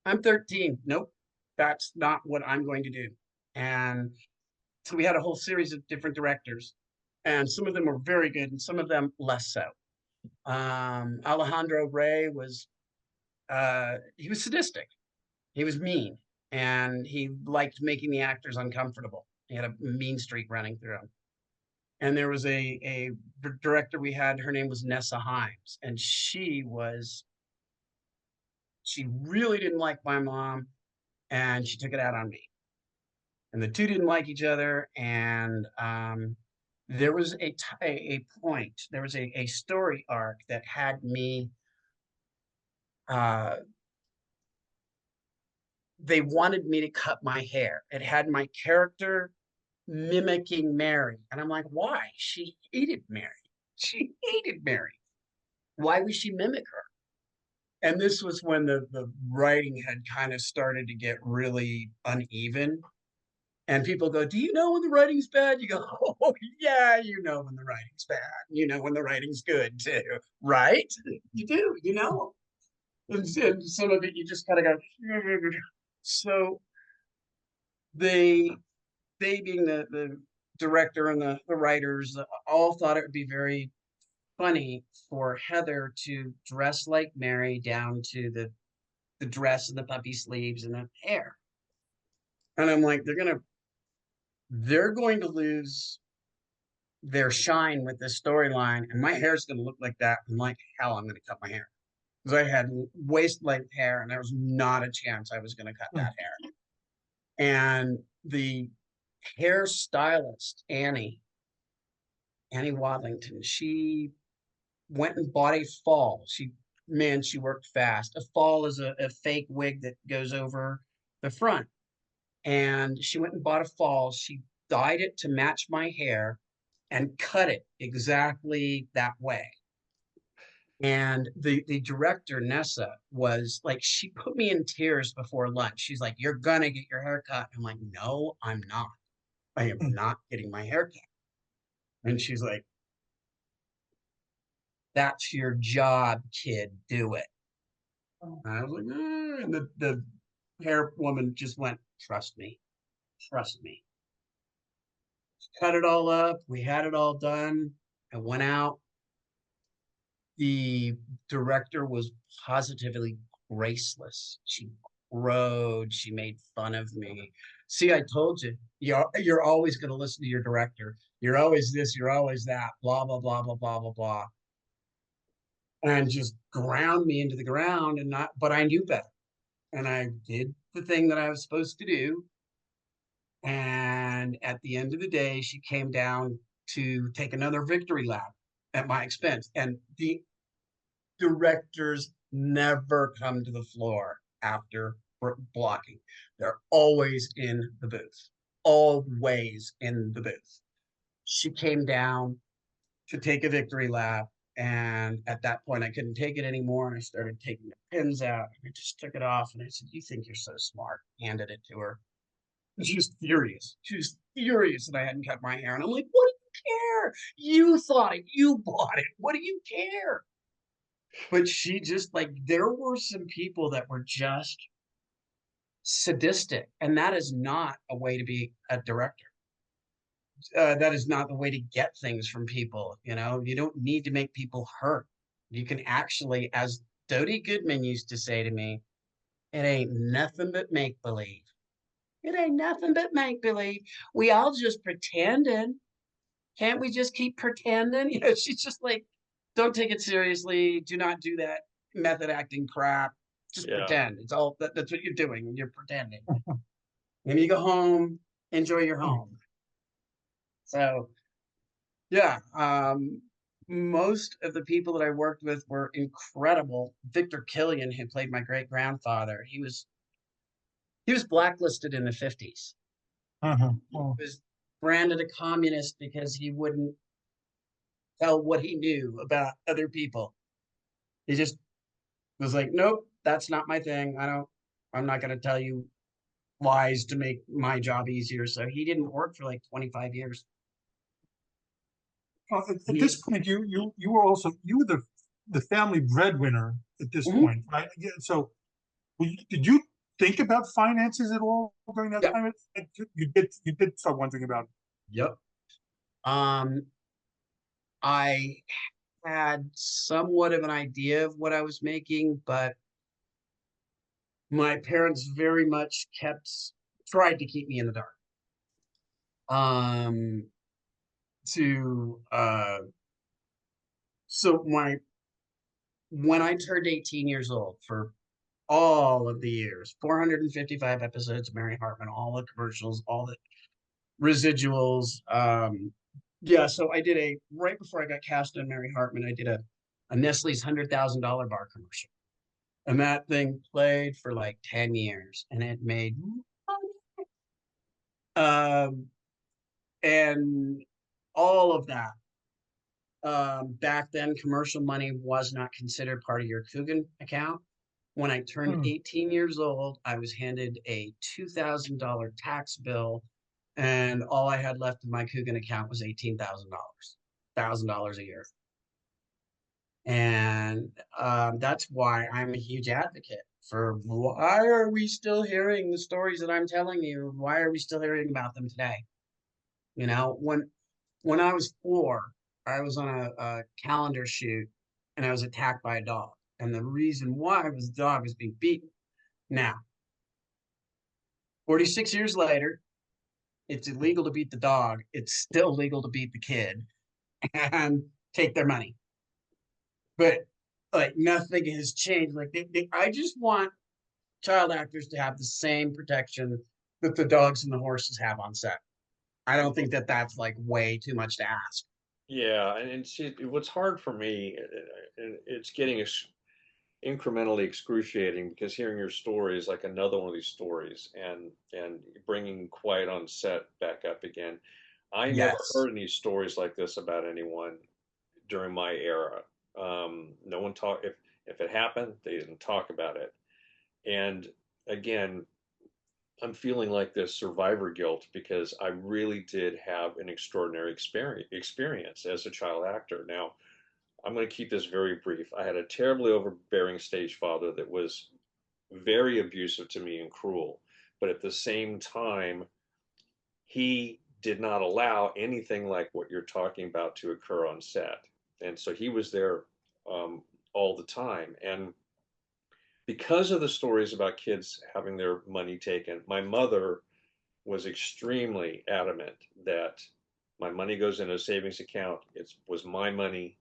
I'm 13. Nope, that's not what I'm going to do. And so we had a whole series of different directors, and some of them were very good, and some of them less so. Alejandro Rey was, he was sadistic. He was mean, and he liked making the actors uncomfortable. He had a mean streak running through him. And there was a director we had, her name was Nessa Himes, and she really didn't like my mom, and she took it out on me. And the two didn't like each other, and there was a point, there was a story arc that had me, they wanted me to cut my hair. It had my character mimicking Mary. And I'm like, why? She hated Mary. She hated Mary. Why would she mimic her? And this was when the writing had kind of started to get really uneven. And people go, do you know when the writing's bad? You go, oh, yeah, you know when the writing's bad. You know when the writing's good, too. Right? You do, you know. And some of it, you just kind of go, so they being the director and the writers all thought it would be very funny for Heather to dress like Mary down to the dress and the puppy sleeves and the hair. And I'm like, they're going to lose their shine with this storyline, and my hair's going to look like that. And like hell, I'm going to cut my hair, because I had waist length hair, and there was not a chance I was going to cut that hair. And the hairstylist, Annie Wadlington, she went and bought a fall. She worked fast. A fall is a fake wig that goes over the front. And she went and bought a fall. She dyed it to match my hair and cut it exactly that way. And the director, Nessa, was like, she put me in tears before lunch. She's like, you're going to get your hair cut. I'm like, no, I'm not. I am not getting my hair cut. And she's like, that's your job, kid. Do it. And I was like, and the hair woman just went, trust me. Trust me. Cut it all up. We had it all done. I went out. The director was positively graceless. She crowed. She made fun of me. See, I told you, you're always going to listen to your director. You're always this, you're always that, blah, blah, blah, blah, blah, blah, blah. And just ground me into the ground, but I knew better. And I did the thing that I was supposed to do. And at the end of the day, she came down to take another victory lap at my expense. And the directors never come to the floor after blocking. They're always in the booth, always in the booth. She came down to take a victory lap. And at that point, I couldn't take it anymore. And I started taking the pins out. And I just took it off. And I said, you think you're so smart? Handed it to her. And she was furious. She was furious that I hadn't cut my hair. And I'm like, what are you care? You thought it, you bought it. What do you care? But she just like, there were some people that were just sadistic, and that is not a way to be a director. That is not the way to get things from people. You don't need to make people hurt. You can actually, as Dodie Goodman used to say to me, it ain't nothing but make believe. It ain't nothing but make believe. We all just pretending. Can't we just keep pretending? She's just like, don't take it seriously. Do not do that method acting crap. Just Yeah. pretend. It's all that's what you're doing. You're pretending. And you go home, enjoy your home. So yeah, most of the people that I worked with were incredible. Victor Killian, who played my great grandfather, he was blacklisted in the 50s. Uh-huh. He was branded a communist because he wouldn't tell what he knew about other people. He just was like, nope, that's not my thing. I'm not going to tell you lies to make my job easier. So he didn't work for like 25 years. At this point, you were also the family breadwinner at this Mhm. point, right? Yeah, so, did you think about finances at all during that Yep. time? You did start wondering about. Yep. Um, I had somewhat of an idea of what I was making, but my parents very much tried to keep me in the dark. Um, to so when I turned 18 years old, for all of the years, 455 episodes of Mary Hartman, all the commercials, all the residuals. Yeah, so I did right before I got cast on Mary Hartman, I did a Nestle's $100,000 bar commercial. And that thing played for like 10 years and it made um and all of that. Back then, commercial money was not considered part of your Coogan account. When I turned 18 years old, I was handed a $2,000 tax bill, and all I had left in my Coogan account was $18,000, $1,000 a year. And that's why I'm a huge advocate for why are we still hearing the stories that I'm telling you? Why are we still hearing about them today? When I was 4, I was on a calendar shoot and I was attacked by a dog. And the reason why was the dog was being beaten. Now, 46 years later, it's illegal to beat the dog. It's still legal to beat the kid and take their money. But like nothing has changed. Like I just want child actors to have the same protection that the dogs and the horses have on set. I don't think that that's like way too much to ask. Yeah, and see, what's hard for me, and it's getting incrementally excruciating because hearing your story is like another one of these stories, and bringing quiet on set back up again. I never Yes. heard any stories like this about anyone during my era. No one talked if it happened, they didn't talk about it. And again, I'm feeling like this survivor guilt because I really did have an extraordinary experience as a child actor. Now, I'm going to keep this very brief. I had a terribly overbearing stage father that was very abusive to me and cruel, but at the same time, he did not allow anything like what you're talking about to occur on set. And so he was there all the time. And because of the stories about kids having their money taken, my mother was extremely adamant that my money goes in a savings account. It was my money.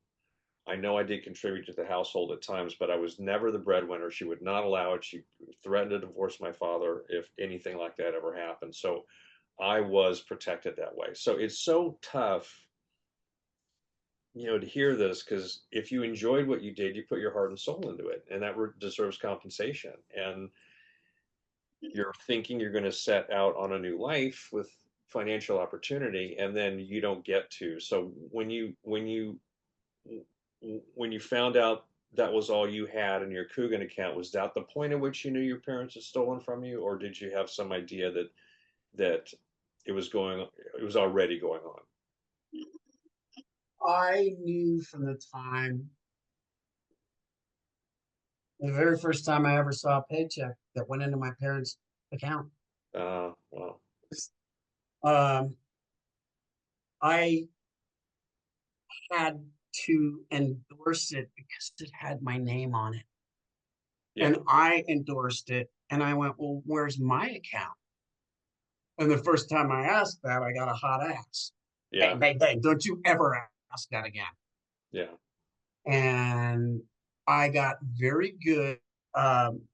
I know I did contribute to the household at times, but I was never the breadwinner. She would not allow it. She threatened to divorce my father if anything like that ever happened. So I was protected that way. So it's so tough, to hear this because if you enjoyed what you did, you put your heart and soul into it, and that deserves compensation. And you're thinking you're going to set out on a new life with financial opportunity, and then you don't get to. So when you found out that was all you had in your Coogan account, was that the point at which you knew your parents had stolen from you, or did you have some idea that it was already going on? I knew from the very first time I ever saw a paycheck that went into my parents' account. Wow. Um, I had to endorse it because it had my name on it. Yeah. And I endorsed it. And I went, well, where's my account? And the first time I asked that, I got a hot ass. Yeah. Bang, bang, bang. Don't you ever ask that again. Yeah. And I got very good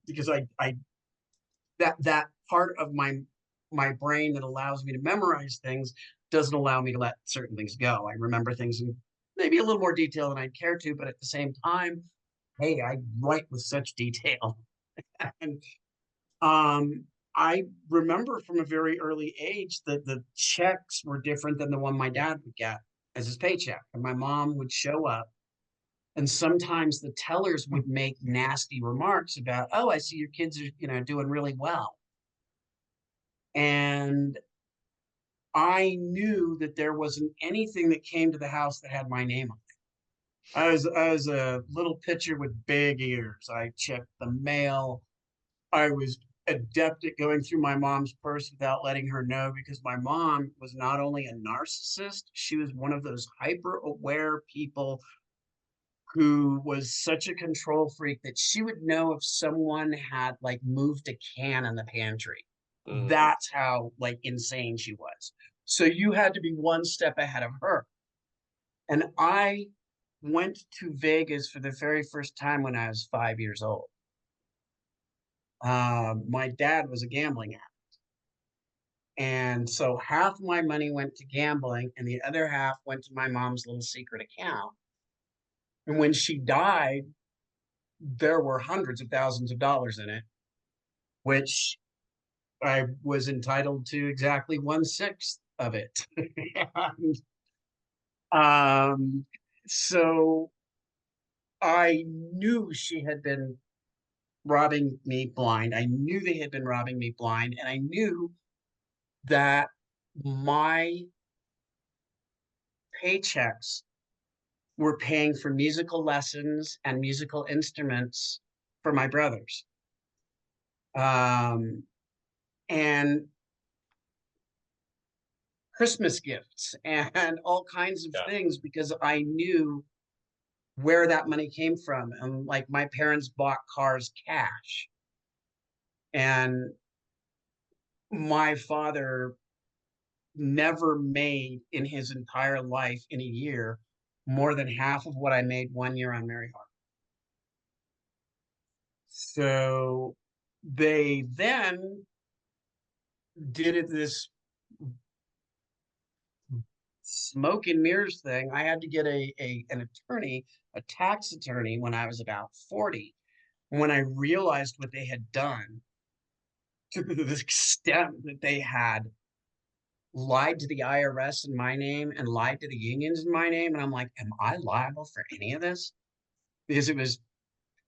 because I that part of my brain that allows me to memorize things doesn't allow me to let certain things go. I remember things in maybe a little more detail than I'd care to, but at the same time, hey, I write with such detail. And I remember from a very early age that the checks were different than the one my dad would get as his paycheck. And my mom would show up, and sometimes the tellers would make nasty remarks about, oh, I see your kids are, doing really well. And I knew that there wasn't anything that came to the house that had my name on it. I was a little pitcher with big ears. I checked the mail. I was adept at going through my mom's purse without letting her know, because my mom was not only a narcissist, she was one of those hyper aware people who was such a control freak that she would know if someone had like moved a can in the pantry. Mm. That's how like insane she was. So you had to be one step ahead of her. And I went to Vegas for the very first time when I was 5 years old. My dad was a gambling addict. And so half my money went to gambling and the other half went to my mom's little secret account. And when she died, there were hundreds of thousands of dollars in it, which I was entitled to exactly 1/6 of it. And, so I knew she had been robbing me blind. I knew they had been robbing me blind. And I knew that my paychecks were paying for musical lessons and musical instruments for my brothers. And Christmas gifts and all kinds of things, because I knew where that money came from. And like my parents bought cars cash. And my father never made in his entire life in a year more than half of what I made 1 year on Mary Hartman. So they then did this smoke and mirrors thing. I had to get an attorney, a tax attorney, when I was about 40. When I realized what they had done, to the extent that they had lied to the IRS in my name and lied to the unions in my name. And I'm like, am I liable for any of this? Because it was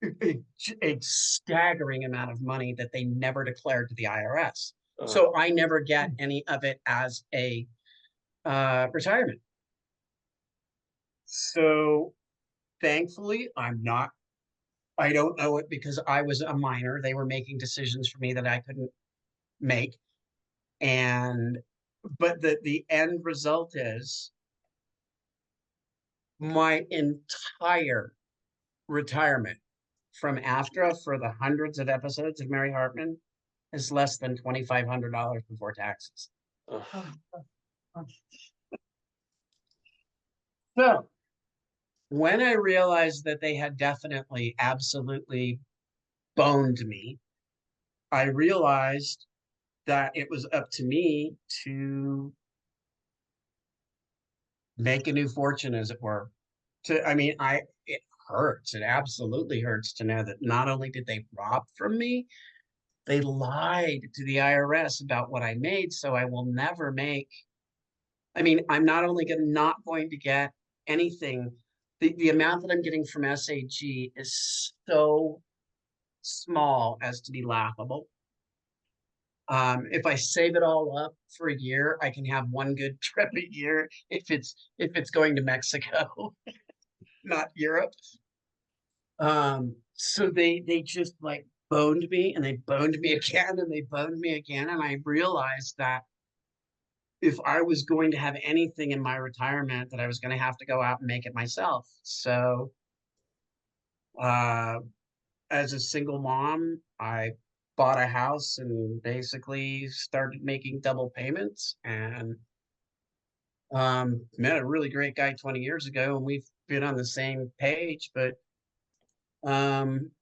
a staggering amount of money that they never declared to the IRS. So I never get any of it as a retirement. So thankfully, I don't know it because I was a minor. They were making decisions for me that I couldn't make. But the end result is my entire retirement from AFTRA for the hundreds of episodes of Mary Hartman is less than $2,500 before taxes. So when I realized that they had definitely, absolutely boned me, I realized that it was up to me to make a new fortune, as it were. It hurts. It absolutely hurts to know that not only did they rob from me, they lied to the IRS about what I made. So I will never make. I'm not only not going to get anything. The amount that I'm getting from SAG is so small as to be laughable. If I save it all up for a year, I can have one good trip a year if it's going to Mexico, not Europe. So they just like boned me and they boned me again and they boned me again. And I realized that if I was going to have anything in my retirement, that I was going to have to go out and make it myself. So uh as a single mom, I bought a house and basically started making double payments and met a really great guy 20 years ago and we've been on the same page. But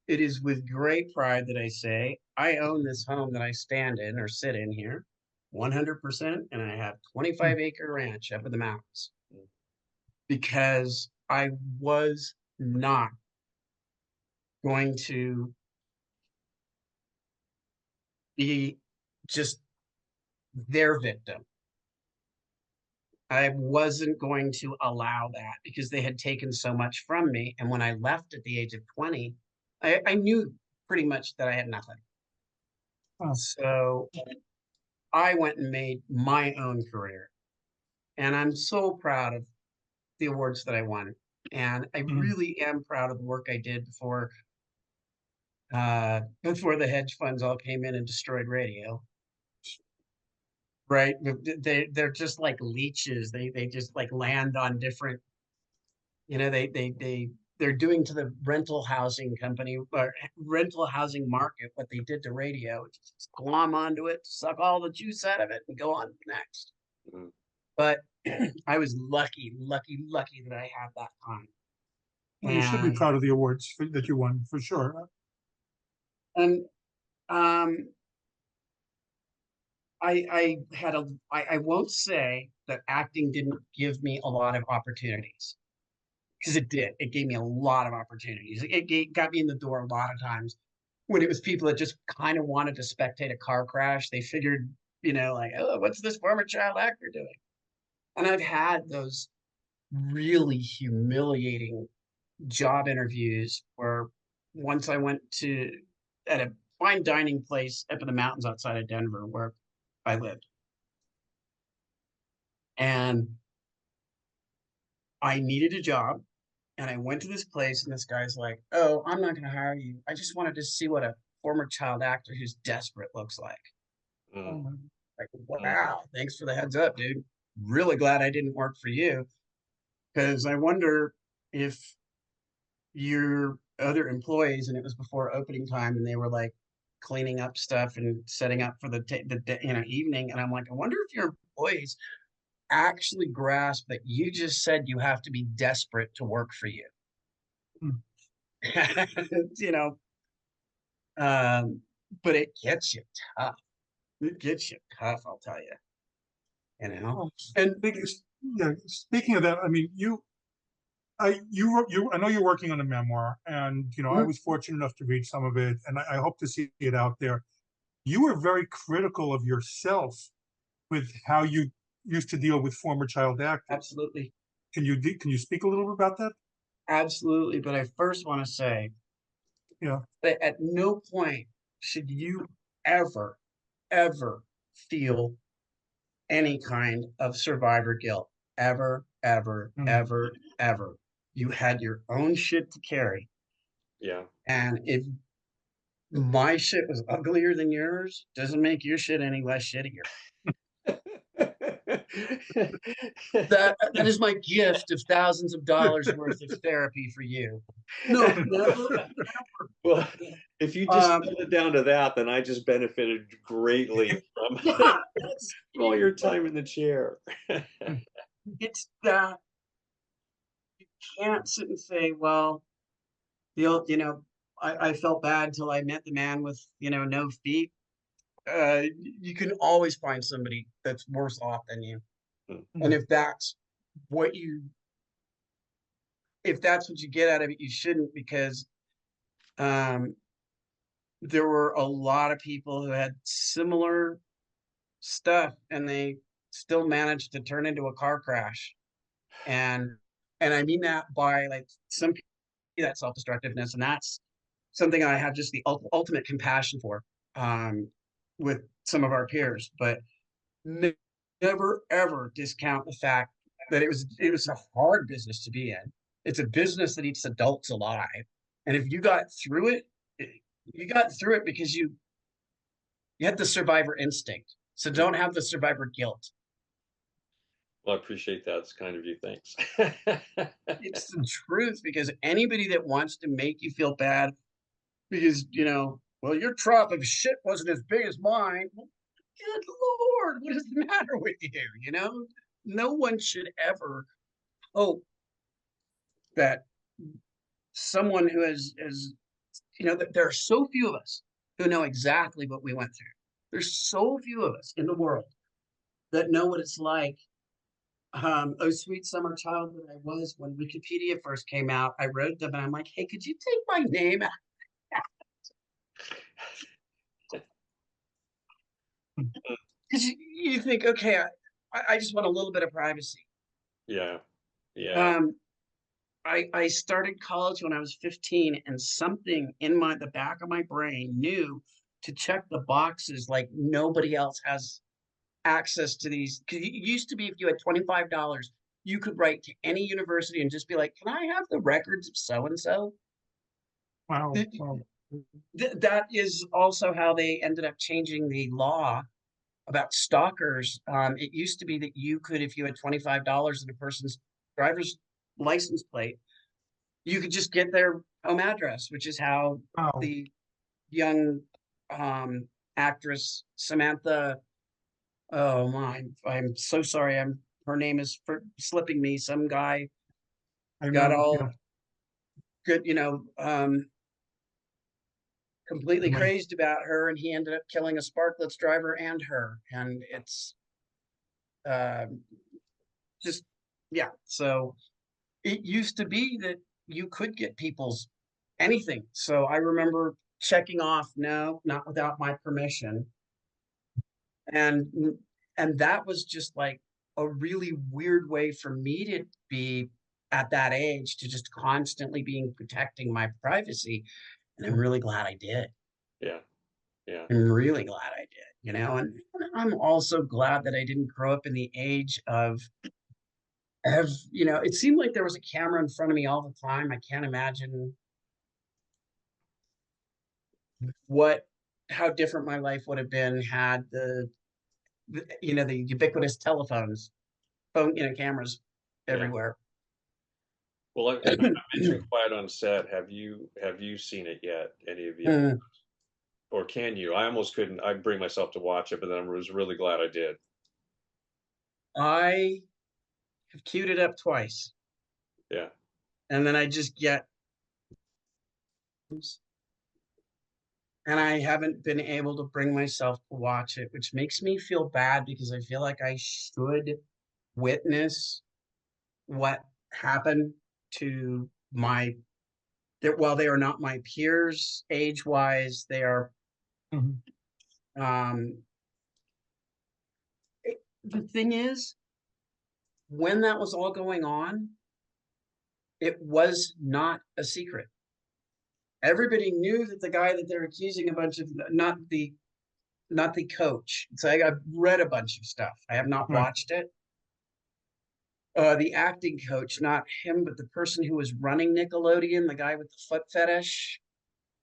it is with great pride that I say I own this home that I stand in or sit in here 100%, and I have 25-acre ranch up in the mountains because I was not going to be just their victim. I wasn't going to allow that because they had taken so much from me. And when I left at the age of 20, I knew pretty much that I had nothing. Oh. So I went and made my own career. And I'm so proud of the awards that I won. And I really am proud of the work I did before the hedge funds all came in and destroyed radio. Right. They're just like leeches. They just like land on different, they're doing to the rental housing company or rental housing market what they did to radio. Just glom onto it, suck all the juice out of it, and go on to the next. Mm. But I was lucky that I had that time. Well, you should be And proud of the awards that you won, for sure. and I won't say that acting didn't give me a lot of opportunities, because it did. It gave me a lot of opportunities. It got me in the door a lot of times when it was people that just kind of wanted to spectate a car crash. They figured, like, oh, what's this former child actor doing? And I've had those really humiliating job interviews where once I went at a fine dining place up in the mountains outside of Denver where I lived. And I needed a job. And I went to this place and this guy's like, oh, I'm not going to hire you. I just wanted to see what a former child actor who's desperate looks like. Mm. Like, wow, thanks for the heads up, dude. Really glad I didn't work for you, because I wonder if your other employees, and it was before opening time, and they were like cleaning up stuff and setting up for the evening. And I'm like, I wonder if your employees actually grasp that you just said you have to be desperate to work for you. But it gets you tough. It gets you tough, I'll tell you. Well, And speaking of that, I mean, I know you're working on a memoir, and I was fortunate enough to read some of it, and I hope to see it out there. You were very critical of yourself with how you used to deal with former child actors. absolutely. Can you speak a little bit about that? Absolutely. But I first want to say that at no point should you ever, ever feel any kind of survivor guilt. Ever, ever, ever, ever. You had your own shit to carry. Yeah. And if my shit was uglier than yours, doesn't make your shit any less shittier. That is my gift of thousands of dollars worth of therapy for you. No, never. Well, if you just settled it down to that, then I just benefited greatly from all your time in the chair. It's that you can't sit and say, well, I felt bad till I met the man with, no feet. You can always find somebody that's worse off than you. And if that's what you get out of it, you shouldn't, because there were a lot of people who had similar stuff and they still managed to turn into a car crash. And I mean that by like some people, that self-destructiveness, and that's something I have just the ultimate compassion for. with some of our peers, but never ever discount the fact that it was a hard business to be in. It's a business that eats adults alive, and if you got through it, you got through it because you had the survivor instinct. So don't have the survivor guilt. Well, I appreciate that. It's kind of you. Thanks. It's the truth, because anybody that wants to make you feel bad because, well, your trough of shit wasn't as big as mine. Well, good Lord, what is the matter with you? No one should ever hope that someone who that there are so few of us who know exactly what we went through. There's so few of us in the world that know what it's like. Oh, sweet summer child that I was, when Wikipedia first came out, I wrote them and I'm like, hey, could you take my name out? Because you think, okay, I just want a little bit of privacy. Yeah. Yeah. I started college when I was 15, and something in the back of my brain knew to check the boxes like nobody else has access to these. Because it used to be, if you had $25, you could write to any university and just be like, can I have the records of so-and-so? Wow. That is also how they ended up changing the law about stalkers. It used to be that you could, if you had $25 in a person's driver's license plate, you could just get their home address, which is how Wow. the young actress Samantha, oh my, I'm so sorry, her name is slipping me. Some guy I got know. all Yeah. good, completely Right. crazed about her, and he ended up killing a Sparklets driver and her, and it's just, yeah. So it used to be that you could get people's anything. So I remember checking off, no, not without my permission. And that was just like a really weird way for me to be at that age, to just constantly being protecting my privacy. And I'm really glad I did. Yeah. Yeah. I'm really glad I did, and I'm also glad that I didn't grow up in the age of it seemed like there was a camera in front of me all the time. I can't imagine how different my life would have been had the ubiquitous telephones, cameras Yeah. everywhere. Well, I mentioned Quiet on Set. Have you seen it yet? Any of you? Or can you? I almost couldn't. I bring myself to watch it, but then I was really glad I did. I have queued it up twice, Yeah. and then I just get, and I haven't been able to bring myself to watch it, which makes me feel bad, because I feel like I should witness what happened to while they are not my peers age-wise, they are Mhm. The thing is, when that was all going on, it was not a secret. Everybody knew that the guy that they're accusing, not the coach. So I've read a bunch of stuff. I have not Right. watched it. The acting coach, not him, but the person who was running Nickelodeon, the guy with the foot fetish.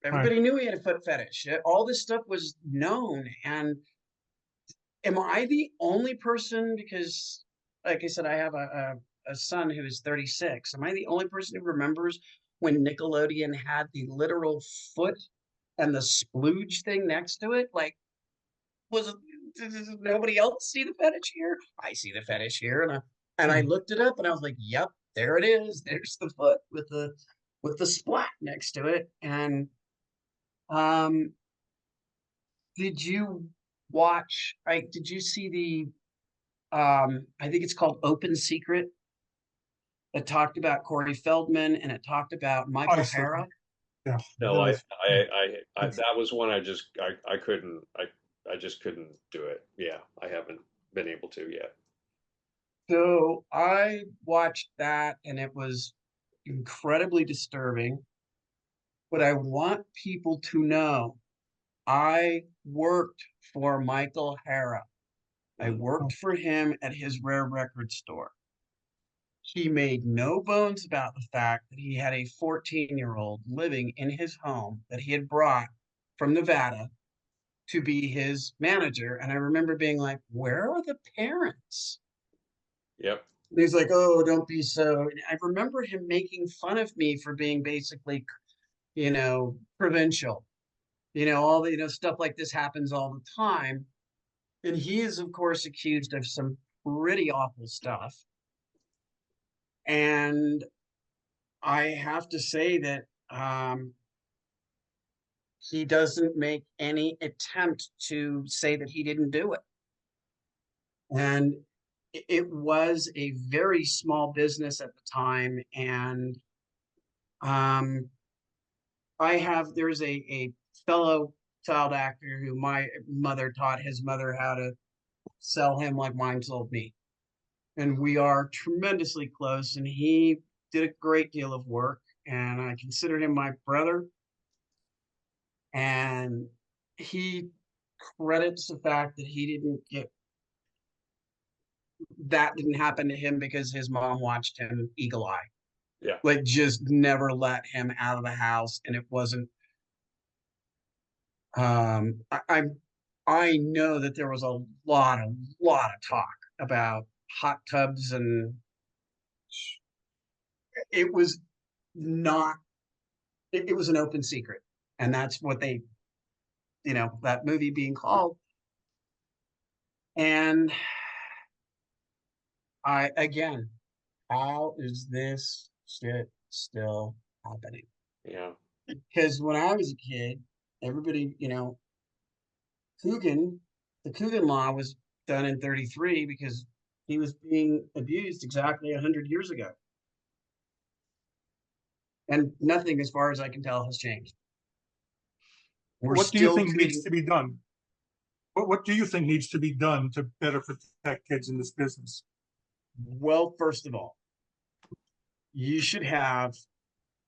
Everybody knew he had a foot fetish. All this stuff was known. And am I the only person, because, like I said, I have a son who is 36. Am I the only person who remembers when Nickelodeon had the literal foot and the splooge thing next to it? Like, does nobody else see the fetish here? I see the fetish here, and I looked it up, and I was like, "Yep, there it is. There's the foot with the splat next to it." And did you did you see the I think it's called Open Secret, that talked about Corey Feldman, and it talked about Michael saw Hara? Yeah. No, That was- that was one I couldn't. I just couldn't do it. Yeah, I haven't been able to yet. So I watched that, and it was incredibly disturbing. But I want people to know I worked for Michael Hara. I worked for him at his rare record store. He made no bones about the fact that he had a 14-year-old living in his home that he had brought from Nevada to be his manager. And I remember being like, where are the parents? Yep. And he's like, oh, don't be so. And I remember him making fun of me for being basically, provincial. All the, stuff like this happens all the time. And he is, of course, accused of some pretty awful stuff. And I have to say that he doesn't make any attempt to say that he didn't do it. And it was a very small business at the time. And there's a fellow child actor who my mother taught his mother how to sell him like mine sold me. And we are tremendously close, and he did a great deal of work, and I consider him my brother. And he credits the fact that that didn't happen to him because his mom watched him eagle eye. Yeah. Like, just never let him out of the house. And it wasn't, I know that there was a lot of talk about hot tubs, and it was not, it was an open secret. And that's what they, that movie being called. And again, how is this shit still happening? Yeah. Because when I was a kid, everybody, the Coogan law was done in 1933 because he was being abused exactly 100 years ago. And nothing, as far as I can tell, has changed. What do you think needs to be done? What do you think needs to be done to better protect kids in this business? Well, first of all, you should have,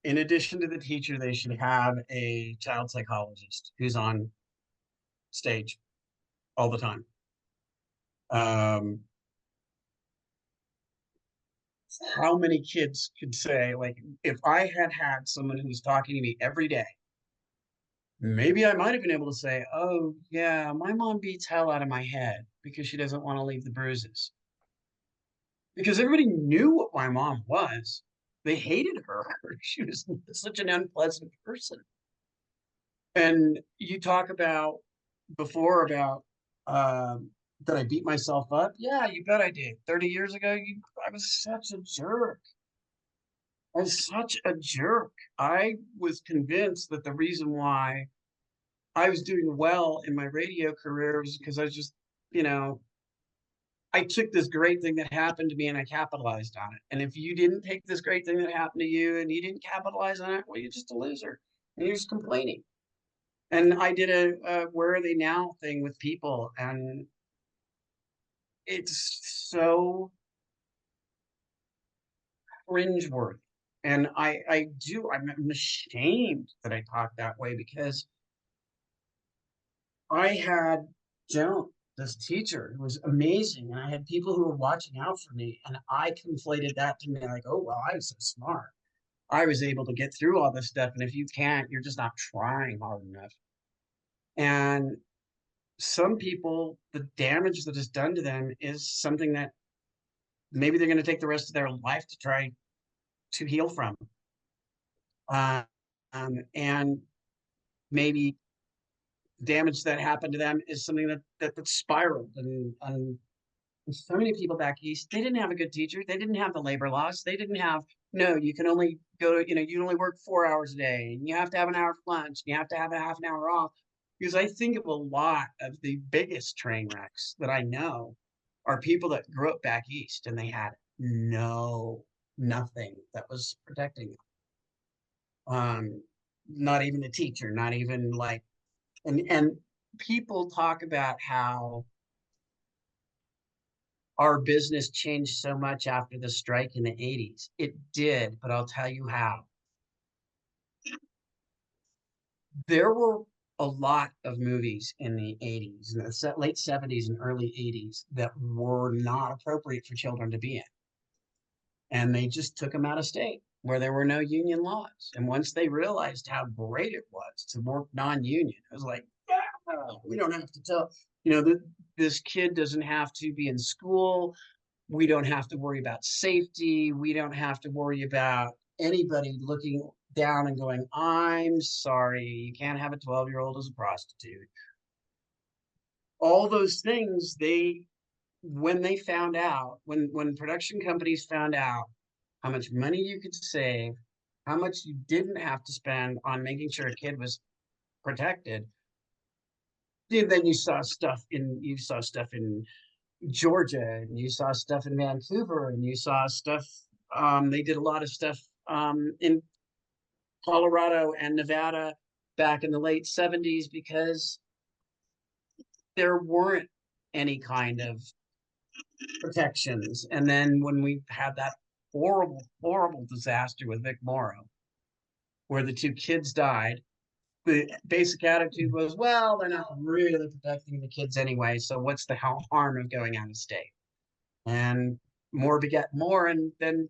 in addition to the teacher, they should have a child psychologist who's on stage all the time. How many kids could say, like, if I had someone who was talking to me every day, maybe I might have been able to say, oh, yeah, my mom beats hell out of my head because she doesn't want to leave the bruises. Because everybody knew what my mom was. They hated her. She was such an unpleasant person. And you talk about before about that I beat myself up. Yeah, you bet I did. 30 years ago, I was such a jerk. I was such a jerk. I was convinced that the reason why I was doing well in my radio career was because I was just, I took this great thing that happened to me and I capitalized on it. And if you didn't take this great thing that happened to you and you didn't capitalize on it, well, you're just a loser and you're just complaining. And I did a where are they now thing with people, and it's so cringeworthy. And I'm ashamed that I talk that way, because I had Joan, this teacher, who was amazing, and I had people who were watching out for me, and I conflated that to me like, oh, well, I was so smart. I was able to get through all this stuff, and if you can't, you're just not trying hard enough. And some people, the damage that is done to them is something that maybe they're going to take the rest of their life to try to heal from. And maybe damage that happened to them is something that spiraled. And so many people back east, they didn't have a good teacher. They didn't have the labor laws. They didn't have, no, you can only go to, you only work 4 hours a day, and you have to have an hour for lunch, and you have to have a half an hour off. Because I think of a lot of the biggest train wrecks that I know are people that grew up back east and they had nothing that was protecting them. Not even a teacher, not even like, and people talk about how our business changed so much after the strike in the 80s. It did, but I'll tell you how. There were a lot of movies in the 80s, in the late 70s and early 80s, that were not appropriate for children to be in. And they just took them out of state where there were no union laws. And once they realized how great it was to work non-union, it was like, yeah, we don't have to tell, this kid doesn't have to be in school. We don't have to worry about safety. We don't have to worry about anybody looking down and going, I'm sorry, you can't have a 12-year-old as a prostitute. All those things, when they found out, when production companies found out how much money you could save, how much you didn't have to spend on making sure a kid was protected, then you saw stuff in Georgia, and you saw stuff in Vancouver, and you saw stuff. They did a lot of stuff in Colorado and Nevada back in the late 70s because there weren't any kind of protections. And then when we had that horrible, horrible disaster with Vic Morrow, where the two kids died, the basic attitude was, well, they're not really protecting the kids anyway, so what's the harm of going out of state? And more beget more, and then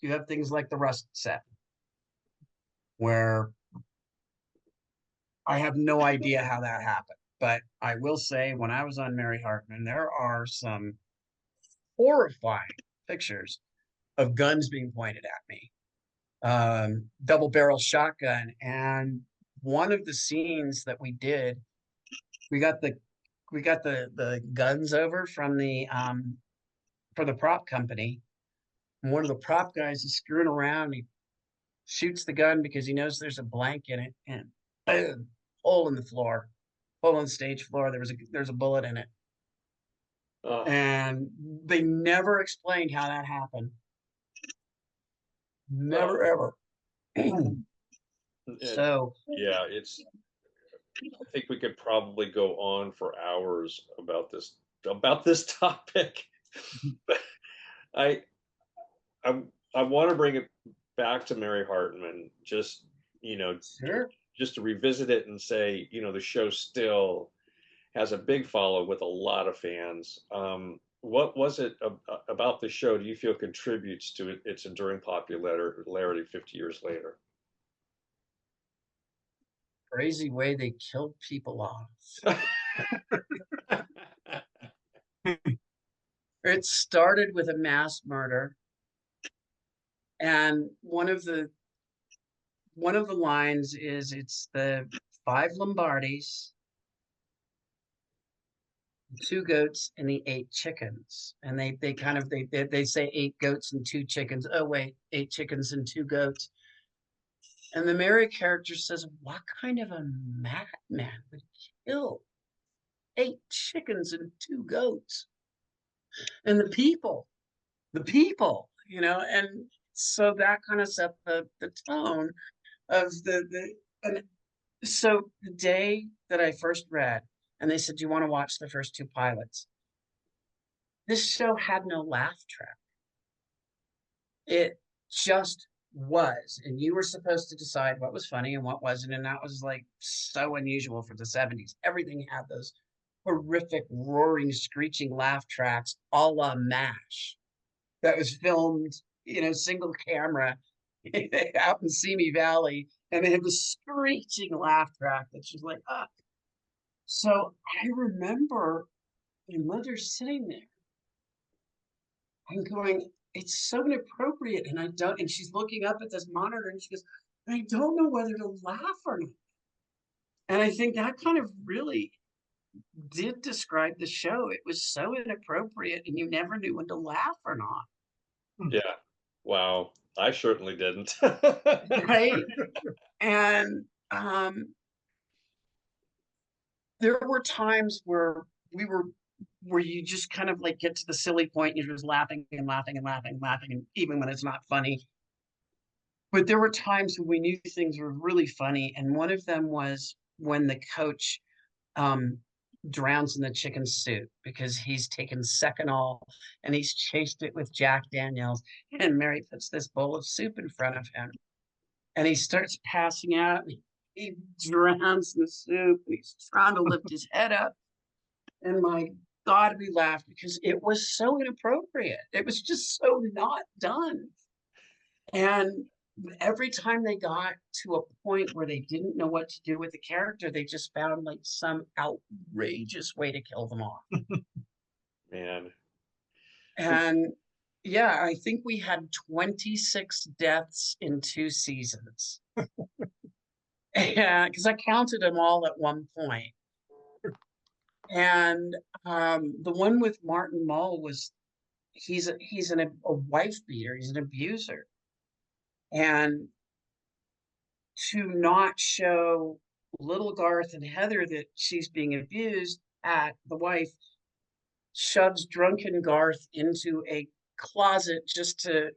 you have things like the Rust set, where I have no idea how that happened. But I will say, when I was on Mary Hartman, there are some horrifying pictures of guns being pointed at me, double barrel shotgun. And one of the scenes that we did, we got the guns over from the prop company. And one of the prop guys is screwing around. He shoots the gun because he knows there's a blank in it, and boom, hole in the floor, hole in the stage floor. There's a bullet in it. And they never explained how that happened. Never, ever. So yeah, I think we could probably go on for hours about this topic. But I want to bring it back to Mary Hartman, just sure. just to revisit it and say, the show still has a big follow with a lot of fans. What was it about the show do you feel contributes to its enduring popularity 50 years later? Crazy way they killed people off. It started with a mass murder, and one of the lines is, it's the 5 Lombardis, 2 goats, and the 8 chickens. And they say 8 goats and 2 chickens. Oh wait, 8 chickens and 2 goats. And the Mary character says, what kind of a madman would kill 8 chickens and 2 goats? And the people, and so that kind of set the tone of and so the day that I first read, and they said, do you want to watch the first 2 pilots? This show had no laugh track. It just was, and you were supposed to decide what was funny and what wasn't, and that was like so unusual for the 70s. Everything had those horrific, roaring, screeching laugh tracks, a la MASH, that was filmed, single camera out in Simi Valley, and they had the screeching laugh track that's just like, ah. So I remember my mother sitting there and going, it's so inappropriate, and she's looking up at this monitor, and she goes, I don't know whether to laugh or not. And I think that kind of really did describe the show. It was so inappropriate, and you never knew when to laugh or not. Yeah. Wow. I certainly didn't. Right. And there were times where you just kind of like get to the silly point, and you're just laughing and laughing and laughing and laughing, and even when it's not funny. But there were times when we knew things were really funny, and one of them was when the coach drowns in the chicken soup because he's taken Seconal and he's chased it with Jack Daniels, and Mary puts this bowl of soup in front of him, and he starts passing out, and he drowns in the soup. And he's trying to lift his head up. And my God, we laughed because it was so inappropriate. It was just so not done. And every time they got to a point where they didn't know what to do with the character, they just found like some outrageous way to kill them off. Man. And yeah, I think we had 26 deaths in 2 seasons. And because I counted them all at one point. And the one with Martin Mull was he's a wife beater, he's an abuser. And to not show little Garth and Heather that she's being abused, at the wife shoves drunken Garth into a closet just to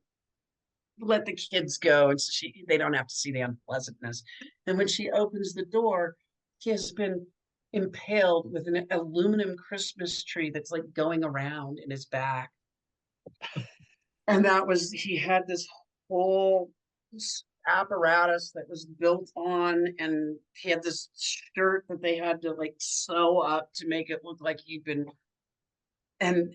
let the kids go, and so they don't have to see the unpleasantness. And when she opens the door, he has been impaled with an aluminum Christmas tree that's like going around in his back. And he had this whole apparatus that was built on, and he had this shirt that they had to like sew up to make it look like he'd been, and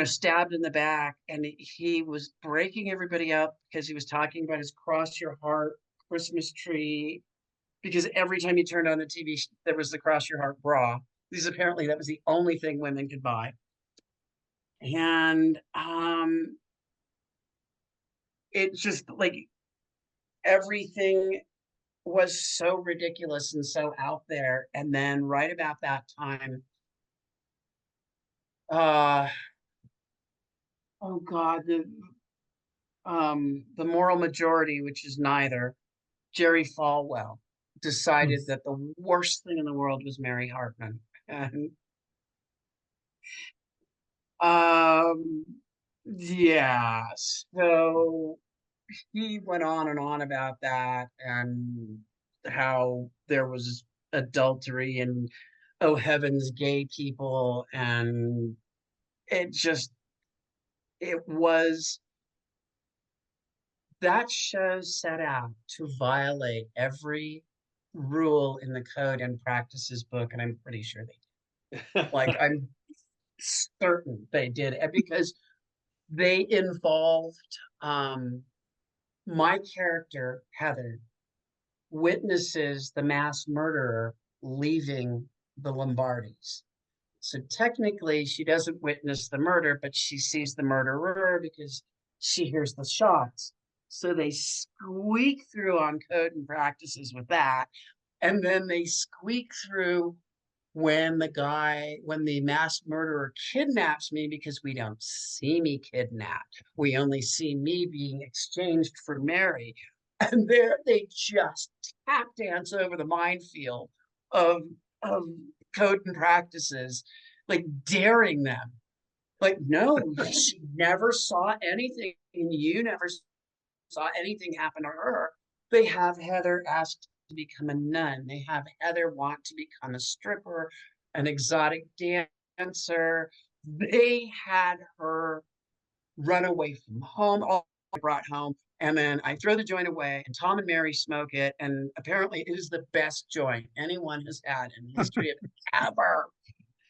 stabbed in the back. And he was breaking everybody up because he was talking about his cross your heart Christmas tree, because every time you turned on the TV, there was the cross your heart bra. Because apparently that was the only thing women could buy. And it's just like everything was so ridiculous and so out there. And then right about that time, oh God, the moral majority, which is neither, Jerry Falwell, decided that the worst thing in the world was Mary Hartman. And yeah, so he went on and on about that, and how there was adultery and, oh heavens, gay people. And that show set out to violate every rule in the Code and Practices book, and I'm pretty sure they did. Like, I'm certain they did, because they involved my character, Heather, witnesses the mass murderer leaving the Lombardis. So technically, she doesn't witness the murder, but she sees the murderer because she hears the shots. So they squeak through on Code and Practices with that. And then they squeak through when the mass murderer kidnaps me, because we don't see me kidnapped. We only see me being exchanged for Mary. And there they just tap dance over the minefield of Code and Practices, like daring them. Like, no, she never saw anything, and you never saw anything happen to her. They have Heather asked to become a nun. They have Heather want to become a stripper, an exotic dancer. They had her run away from home, all brought home. And then I throw the joint away, and Tom and Mary smoke it. And apparently it is the best joint anyone has had in the history of ever,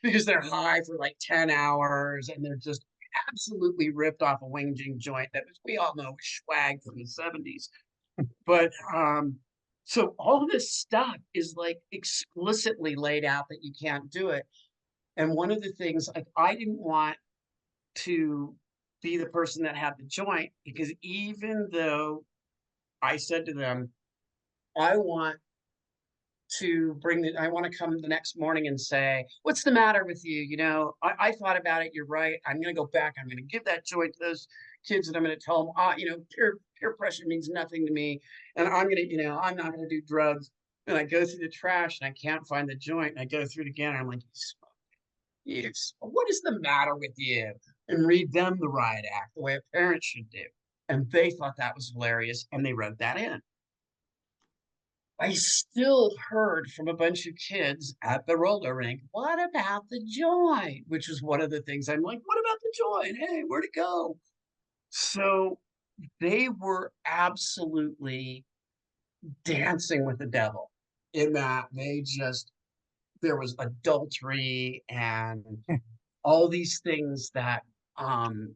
because they're high for like 10 hours and they're just absolutely ripped off a Wing Jing joint that we all know was swag from the 70s. But so all this stuff is like explicitly laid out that you can't do it. And one of the things, like, I didn't want to be the person that had the joint, because even though I said to them, I want to come the next morning and say, what's the matter with you? I thought about it. You're right. I'm going to go back. I'm going to give that joint to those kids, and I'm going to tell them, peer pressure means nothing to me. And I'm going to, I'm not going to do drugs. And I go through the trash and I can't find the joint. And I go through it again. And I'm like, what is the matter with you? And read them the riot act the way a parent should do. And they thought that was hilarious, and they wrote that in. I still heard from a bunch of kids at the roller rink, what about the joint? Which is one of the things I'm like, what about the joint? Hey, where'd it go? So they were absolutely dancing with the devil in that there was adultery and all these things that, and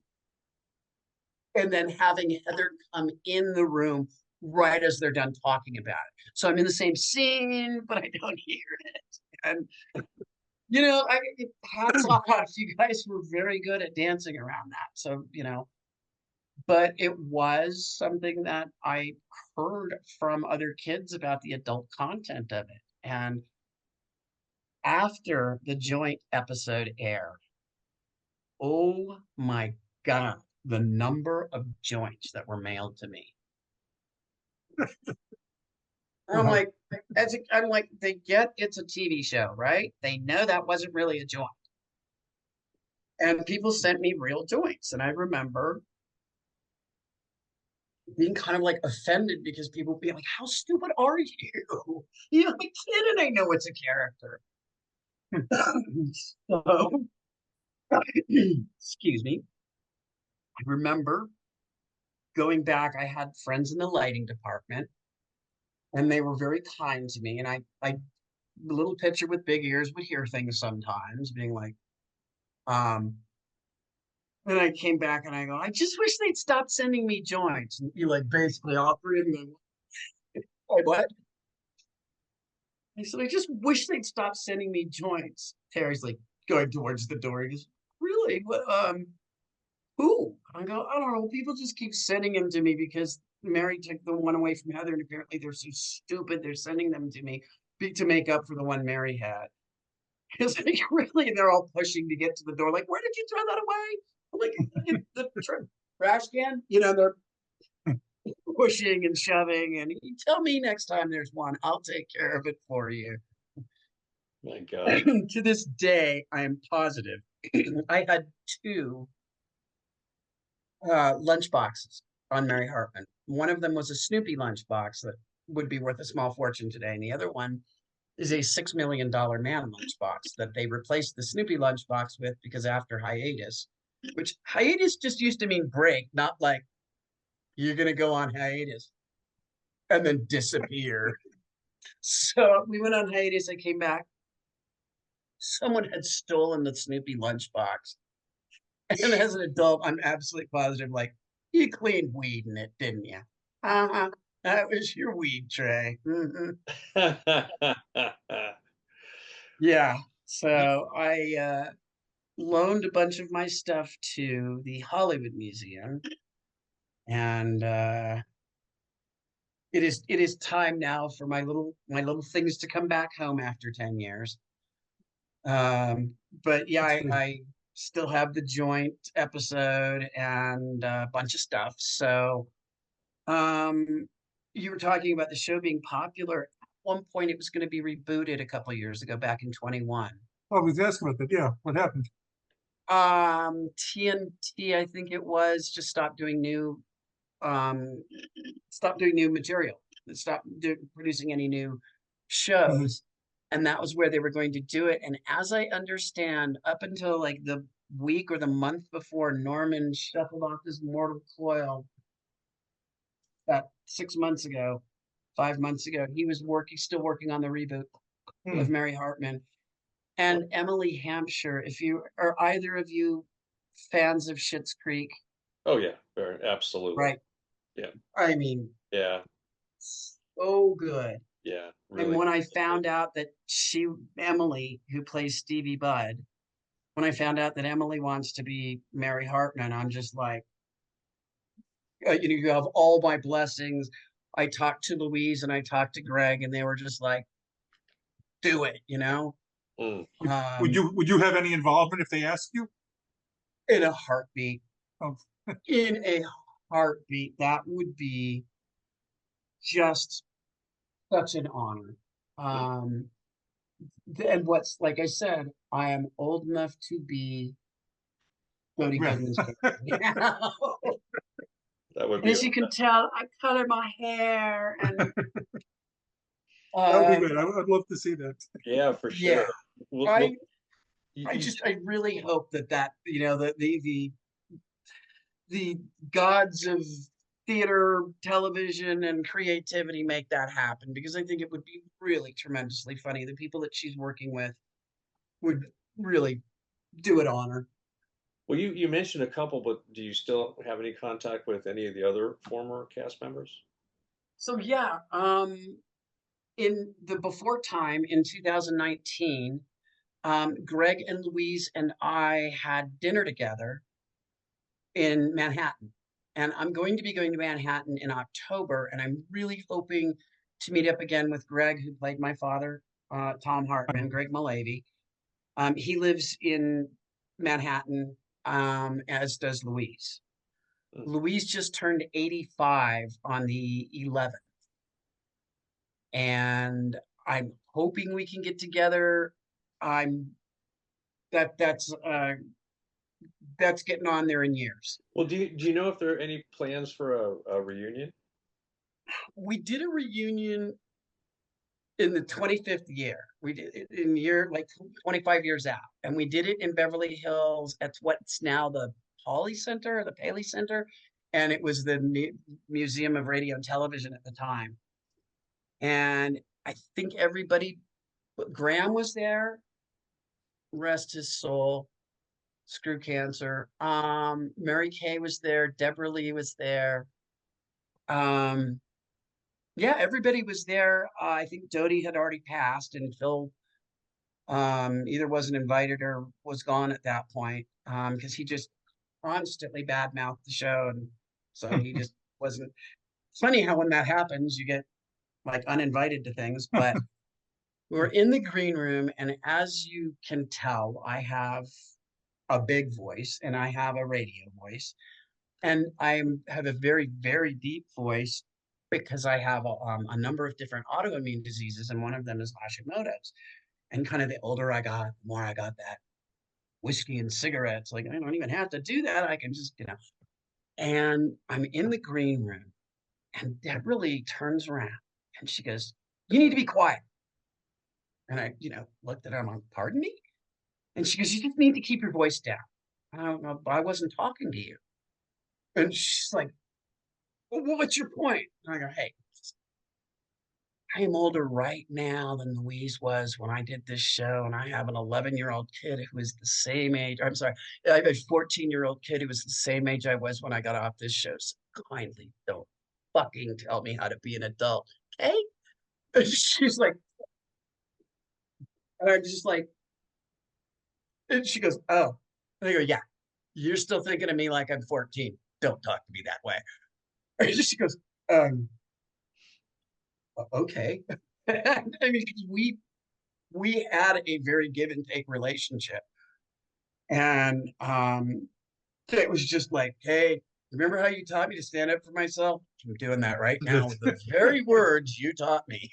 then having Heather come in the room right as they're done talking about it. So I'm in the same scene, but I don't hear it. And, hats off. You guys were very good at dancing around that. So, but it was something that I heard from other kids about the adult content of it. And after the joint episode aired, oh my God, the number of joints that were mailed to me. I'm Wow. like, they get it's a TV show, right? They know that wasn't really a joint. And people sent me real joints. And I remember being kind of like offended because people would be like, how stupid are you? I'm a kid and I know it's a character. So, excuse me. I remember going back, I had friends in the lighting department and they were very kind to me. And I the little pitcher with big ears would hear things sometimes, being like, and I came back and I go, I just wish they'd stop sending me joints. And you like basically all three of them. Like, what? I said, I just wish they'd stop sending me joints. Terry's like going towards the door. He goes, really? What? Who? I go, I don't know. People just keep sending them to me because Mary took the one away from Heather, and apparently they're so stupid. They're sending them to me to make up for the one Mary had. It's like, really? And they're all pushing to get to the door. Like, where did you throw that away? I'm like, the trash can? They're pushing and shoving. And you tell me next time there's one, I'll take care of it for you. My God. To this day, I am positive I had two lunch boxes on Mary Hartman. One of them was a Snoopy lunchbox that would be worth a small fortune today. And the other one is a $6 million man lunchbox that they replaced the Snoopy lunchbox with because after hiatus, which hiatus just used to mean break, not like you're going to go on hiatus and then disappear. So we went on hiatus. I came back. Someone had stolen the Snoopy lunchbox. And as an adult, I'm absolutely positive, like, you cleaned weed in it, didn't you? Uh-huh. That was your weed tray. Yeah. So I loaned a bunch of my stuff to the Hollywood Museum. And it is time now for my little things to come back home after 10 years. But yeah, I still have the joint episode and a bunch of stuff. So you were talking about the show being popular. At one point it was going to be rebooted a couple of years ago, back in 21. Oh, I was asking about that. Yeah, what happened? TNT, I think it was, just stopped doing new material, stopped producing any new shows. And that was where they were going to do it. And as I understand, up until like the week or the month before Norman shuffled off his mortal coil, about 6 months ago, 5 months ago, he was still working on the reboot of Mary Hartman. And Emily Hampshire, if you are either of you fans of Schitt's Creek. Oh yeah, absolutely. Right. Yeah. I mean, yeah. So good. Yeah. Really. And when I found out that Emily, who plays Stevie Budd, when I found out that Emily wants to be Mary Hartman, I'm just like, you have all my blessings. I talked to Louise and I talked to Greg, and they were just like, do it, Would you have any involvement if they asked you? In a heartbeat. Oh. In a heartbeat. That would be just such an honor. And what's, like I said, I am old enough to be Jodie Goodman's character. That would be. As you can tell, I color my hair and that would be good. I'd love to see that. Yeah, for sure. Yeah. I really hope that the gods of theater, television, and creativity make that happen, because I think it would be really tremendously funny. The people that she's working with would really do it honor. Well, you mentioned a couple, but do you still have any contact with any of the other former cast members? So yeah, in the before time in 2019, Greg and Louise and I had dinner together in Manhattan. And I'm going to be going to Manhattan in October, and I'm really hoping to meet up again with Greg, who played my father, Tom Hartman, Greg Malavy. He lives in Manhattan, as does Louise. Louise just turned 85 on the 11th. And I'm hoping we can get together. I'm that's getting on there in years. Well, do you know if there are any plans for a reunion? We did a reunion in the 25th year. We did it in year like 25 years out, and we did it in Beverly Hills at what's now the Paley Center or the Paley Center, and it was the Museum of Radio and Television at the time. And I think everybody, Graham was there, rest his soul, screw cancer. Mary Kay was there, Deborah Lee was there. Yeah, everybody was there. I think Dodie had already passed, and Phil either wasn't invited or was gone at that point, because he just constantly badmouthed the show, and so he just wasn't. It's funny how when that happens, you get like uninvited to things. But we were in the green room, and as you can tell, I have a big voice and I have a radio voice, and I have a very, very deep voice because I have a number of different autoimmune diseases, and one of them is Hashimoto's. And kind of the older I got, the more I got that whiskey and cigarettes. Like, I don't even have to do that. I can just, And I'm in the green room, and Deborah Lee turns around and she goes, "You need to be quiet." And I, looked at her. I'm like, "Pardon me?" And she goes, "You just need to keep your voice down." I don't know. I wasn't talking to you. And she's like, "Well, what's your point?" And I go, "Hey, I am older right now than Louise was when I did this show, and I have an 11-year-old kid who is the same age. I'm sorry, I have a 14-year-old kid who was the same age I was when I got off this show. So kindly don't fucking tell me how to be an adult, okay?" And she's like, and I'm just like, and she goes, "Oh," and I go, "Yeah, you're still thinking of me like I'm 14. Don't talk to me that way." And she goes, "Okay." I mean, we had a very give and take relationship, and it was just like, "Hey, remember how you taught me to stand up for myself? I'm doing that right now with the very words you taught me."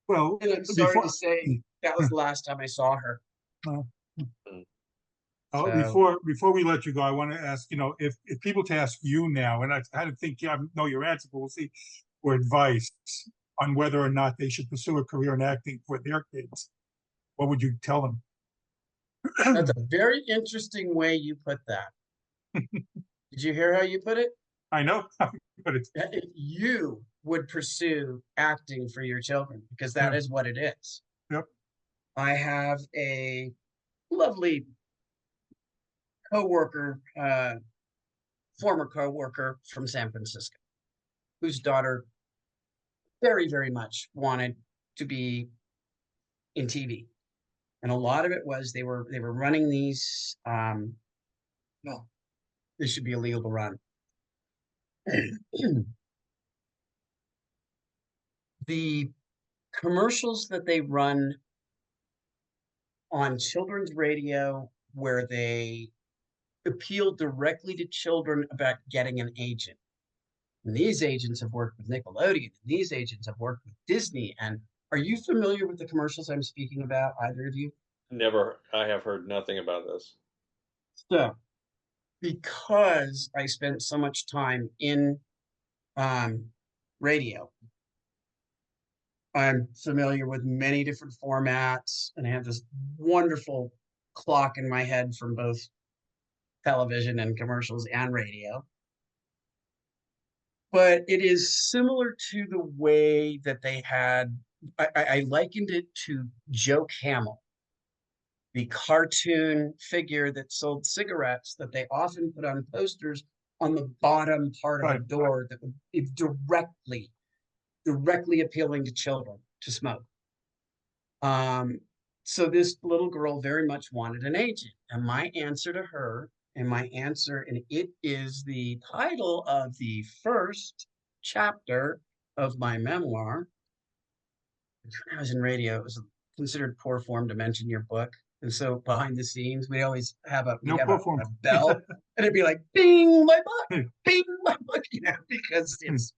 Well, And I'm sorry to say that was the last time I saw her. So, before we let you go, I want to ask, if people to ask you now, and I had to think, I know your answer, but we'll see, for advice on whether or not they should pursue a career in acting for their kids, what would you tell them? that's a very interesting way you put that. Did you hear how you put it? I know, but it's You would pursue acting for your children, because that is what it is. Yep. I have a lovely coworker, former coworker from San Francisco, whose daughter very, very much wanted to be in TV. And a lot of it was they were running these, well, they should be illegal to run. The commercials that they run on children's radio, where they appeal directly to children about getting an agent. And these agents have worked with Nickelodeon, and these agents have worked with Disney. And are you familiar with the commercials I'm speaking about, either of you? Never. I have heard nothing about this. So, because I spent so much time in radio, I'm familiar with many different formats, and I have this wonderful clock in my head from both television and commercials and radio. But it is similar to the way that they had, I likened it to Joe Camel, the cartoon figure that sold cigarettes that they often put on posters on the bottom part of a Right. door that would be directly appealing to children to smoke. So this little girl very much wanted an agent, and my answer to her, and it is the title of the first chapter of my memoir. When I was in radio, it was considered poor form to mention your book. And so behind the scenes, we always have a bell, and it'd be like, "Bing, my book, bing, my book," because it's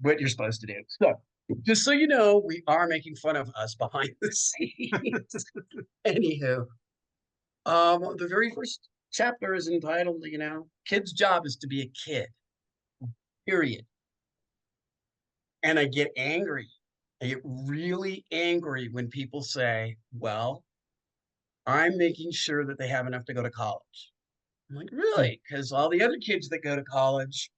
what you're supposed to do. So, just so you know, we are making fun of us behind the scenes. Anywho, the very first chapter is entitled, "Kid's job is to be a kid." Period. And I get angry. I get really angry when people say, "Well, I'm making sure that they have enough to go to college." I'm like, really? Because all the other kids that go to college,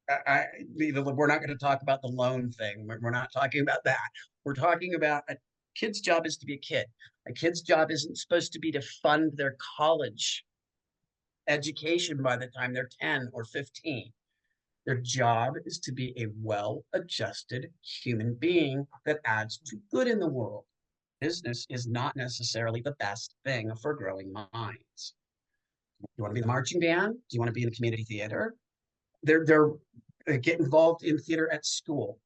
we're not going to talk about the loan thing. We're not talking about that. We're talking about a kid's job is to be a kid. A kid's job isn't supposed to be to fund their college education by the time they're 10 or 15. Their job is to be a well-adjusted human being that adds to good in the world. Business is not necessarily the best thing for growing minds. You want to be in the marching band? Do you want to be in the community theater? They're get involved in theater at school.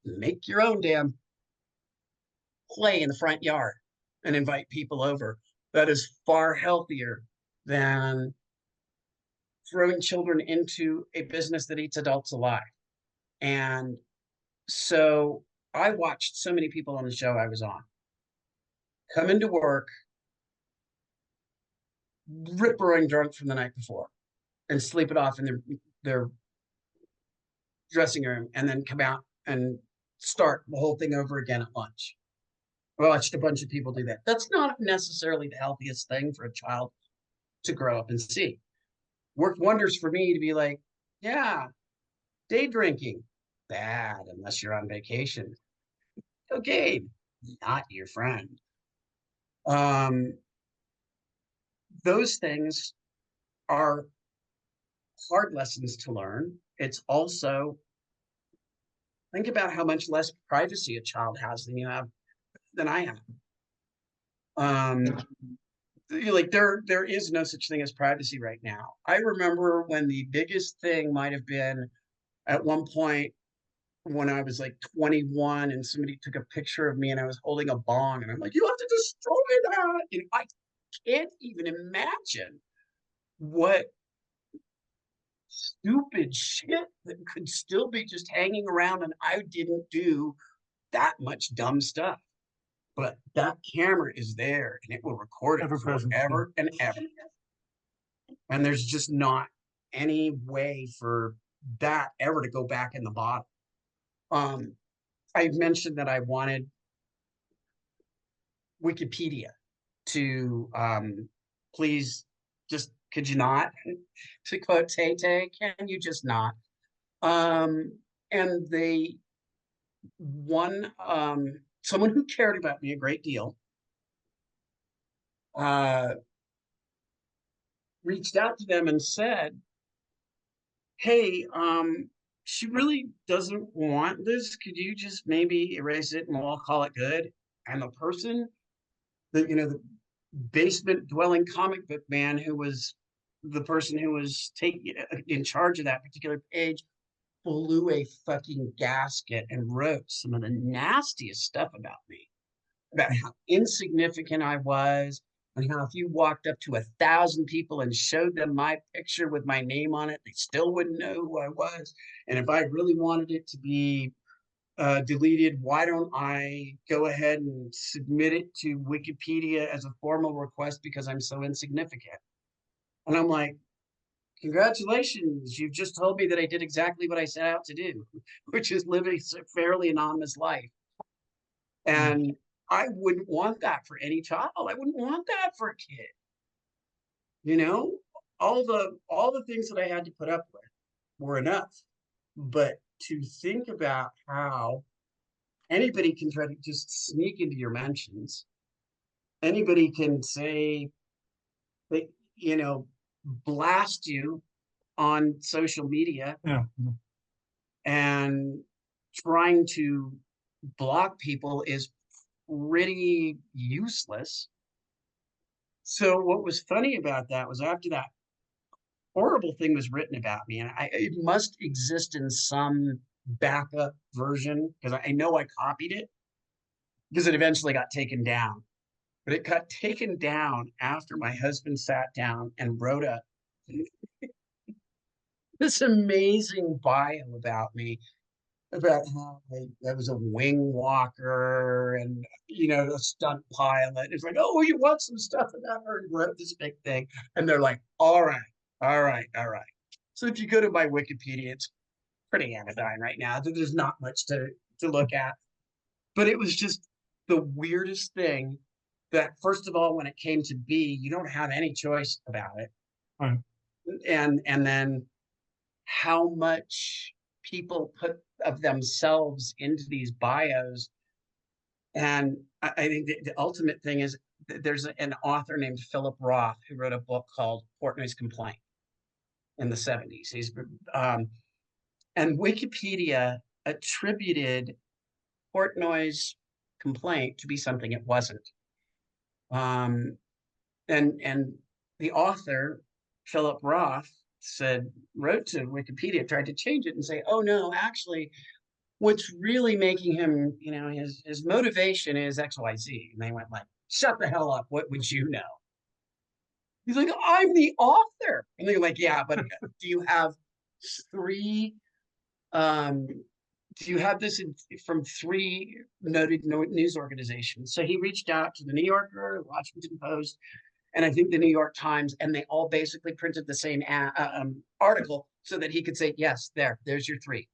Make your own damn play in the front yard and invite people over. That is far healthier than throwing children into a business that eats adults alive. And so I watched so many people on the show I was on come into work rip-roaring drunk from the night before and sleep it off in their dressing room, and then come out and start the whole thing over again at lunch. I watched a bunch of people do that. That's not necessarily the healthiest thing for a child to grow up and see. Worked wonders for me to be like, yeah, day drinking, bad unless you're on vacation. Cocaine, not your friend. Those things are hard lessons to learn. It's also, think about how much less privacy a child has than I have. Like there is no such thing as privacy right now. I remember when the biggest thing might have been at one point when I was like 21 and somebody took a picture of me and I was holding a bong, and I'm like, "You have to destroy that." And I can't even imagine what stupid shit that could still be just hanging around, and I didn't do that much dumb stuff. But that camera is there and it will record it forever and ever. And there's just not any way for that ever to go back in the bottle. I mentioned that I wanted Wikipedia to please just, could you not? To quote Tay-Tay, can you just not? And they, someone who cared about me a great deal reached out to them and said, "Hey, she really doesn't want this. Could you just maybe erase it and we'll all call it good?" And the person, the basement dwelling comic book man who was the person who was taking in charge of that particular page blew a fucking gasket and wrote some of the nastiest stuff about me, about how insignificant I was, and how if you walked up to 1,000 people and showed them my picture with my name on it, they still wouldn't know who I was. And if I really wanted it to be deleted, why don't I go ahead and submit it to Wikipedia as a formal request because I'm so insignificant? And I'm like, congratulations, you've just told me that I did exactly what I set out to do, which is live a fairly anonymous life. And I wouldn't want that for any child. I wouldn't want that for a kid. All the things that I had to put up with. were enough. But to think about how anybody can try to just sneak into your mentions, anybody can say, that, blast you on social media Yeah. and trying to block people is pretty useless. So what was funny about that was after that horrible thing was written about me, and it must exist in some backup version because I know I copied it because it eventually got taken down. But it got taken down after my husband sat down and wrote up this amazing bio about me, about how I was a wing walker and, a stunt pilot. It's like, oh, you want some stuff about her? And wrote this big thing. And they're like, all right, all right, all right. So if you go to my Wikipedia, it's pretty anodyne right now. There's not much to look at. But it was just the weirdest thing that, first of all, when it came to be, you don't have any choice about it. Right. And then how much people put of themselves into these bios. And I think the ultimate thing is there's an author named Philip Roth who wrote a book called Portnoy's Complaint in the 70s. And Wikipedia attributed Portnoy's complaint to be something it wasn't. And the author, Philip Roth, wrote to Wikipedia, tried to change it and say, oh no, actually, what's really making him, his motivation is XYZ. And they went like, shut the hell up. What would you know? He's like, I'm the author. And they're like, yeah, but do you have this from three noted news organizations? So he reached out to the New Yorker, Washington Post, and I think the New York Times, and they all basically printed the same article so that he could say, yes, there's your three.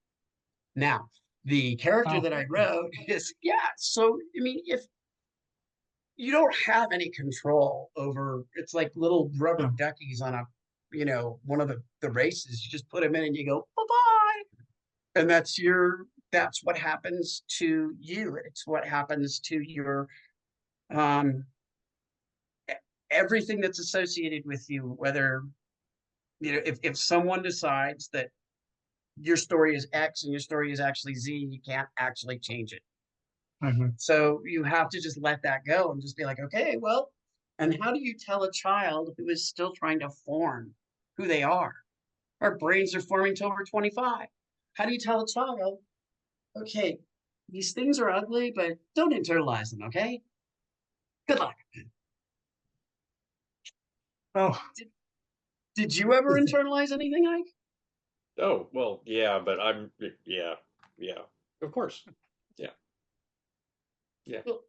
Now, the character that I wrote is, so, if you don't have any control over, it's like little rubber duckies on one of the races, you just put them in and you go, bye-bye. And that's what happens to you. It's what happens to your, everything that's associated with you, whether, if someone decides that your story is X and your story is actually Z, you can't actually change it. Mm-hmm. So you have to just let that go and just be like, okay, well, and how do you tell a child who is still trying to form who they are? Our brains are forming till we're 25. How do you tell a child, okay, these things are ugly, but don't internalize them, okay? Good luck. Oh, did you ever internalize anything, Ike? Oh, well, yeah, but of course. Yeah. Well,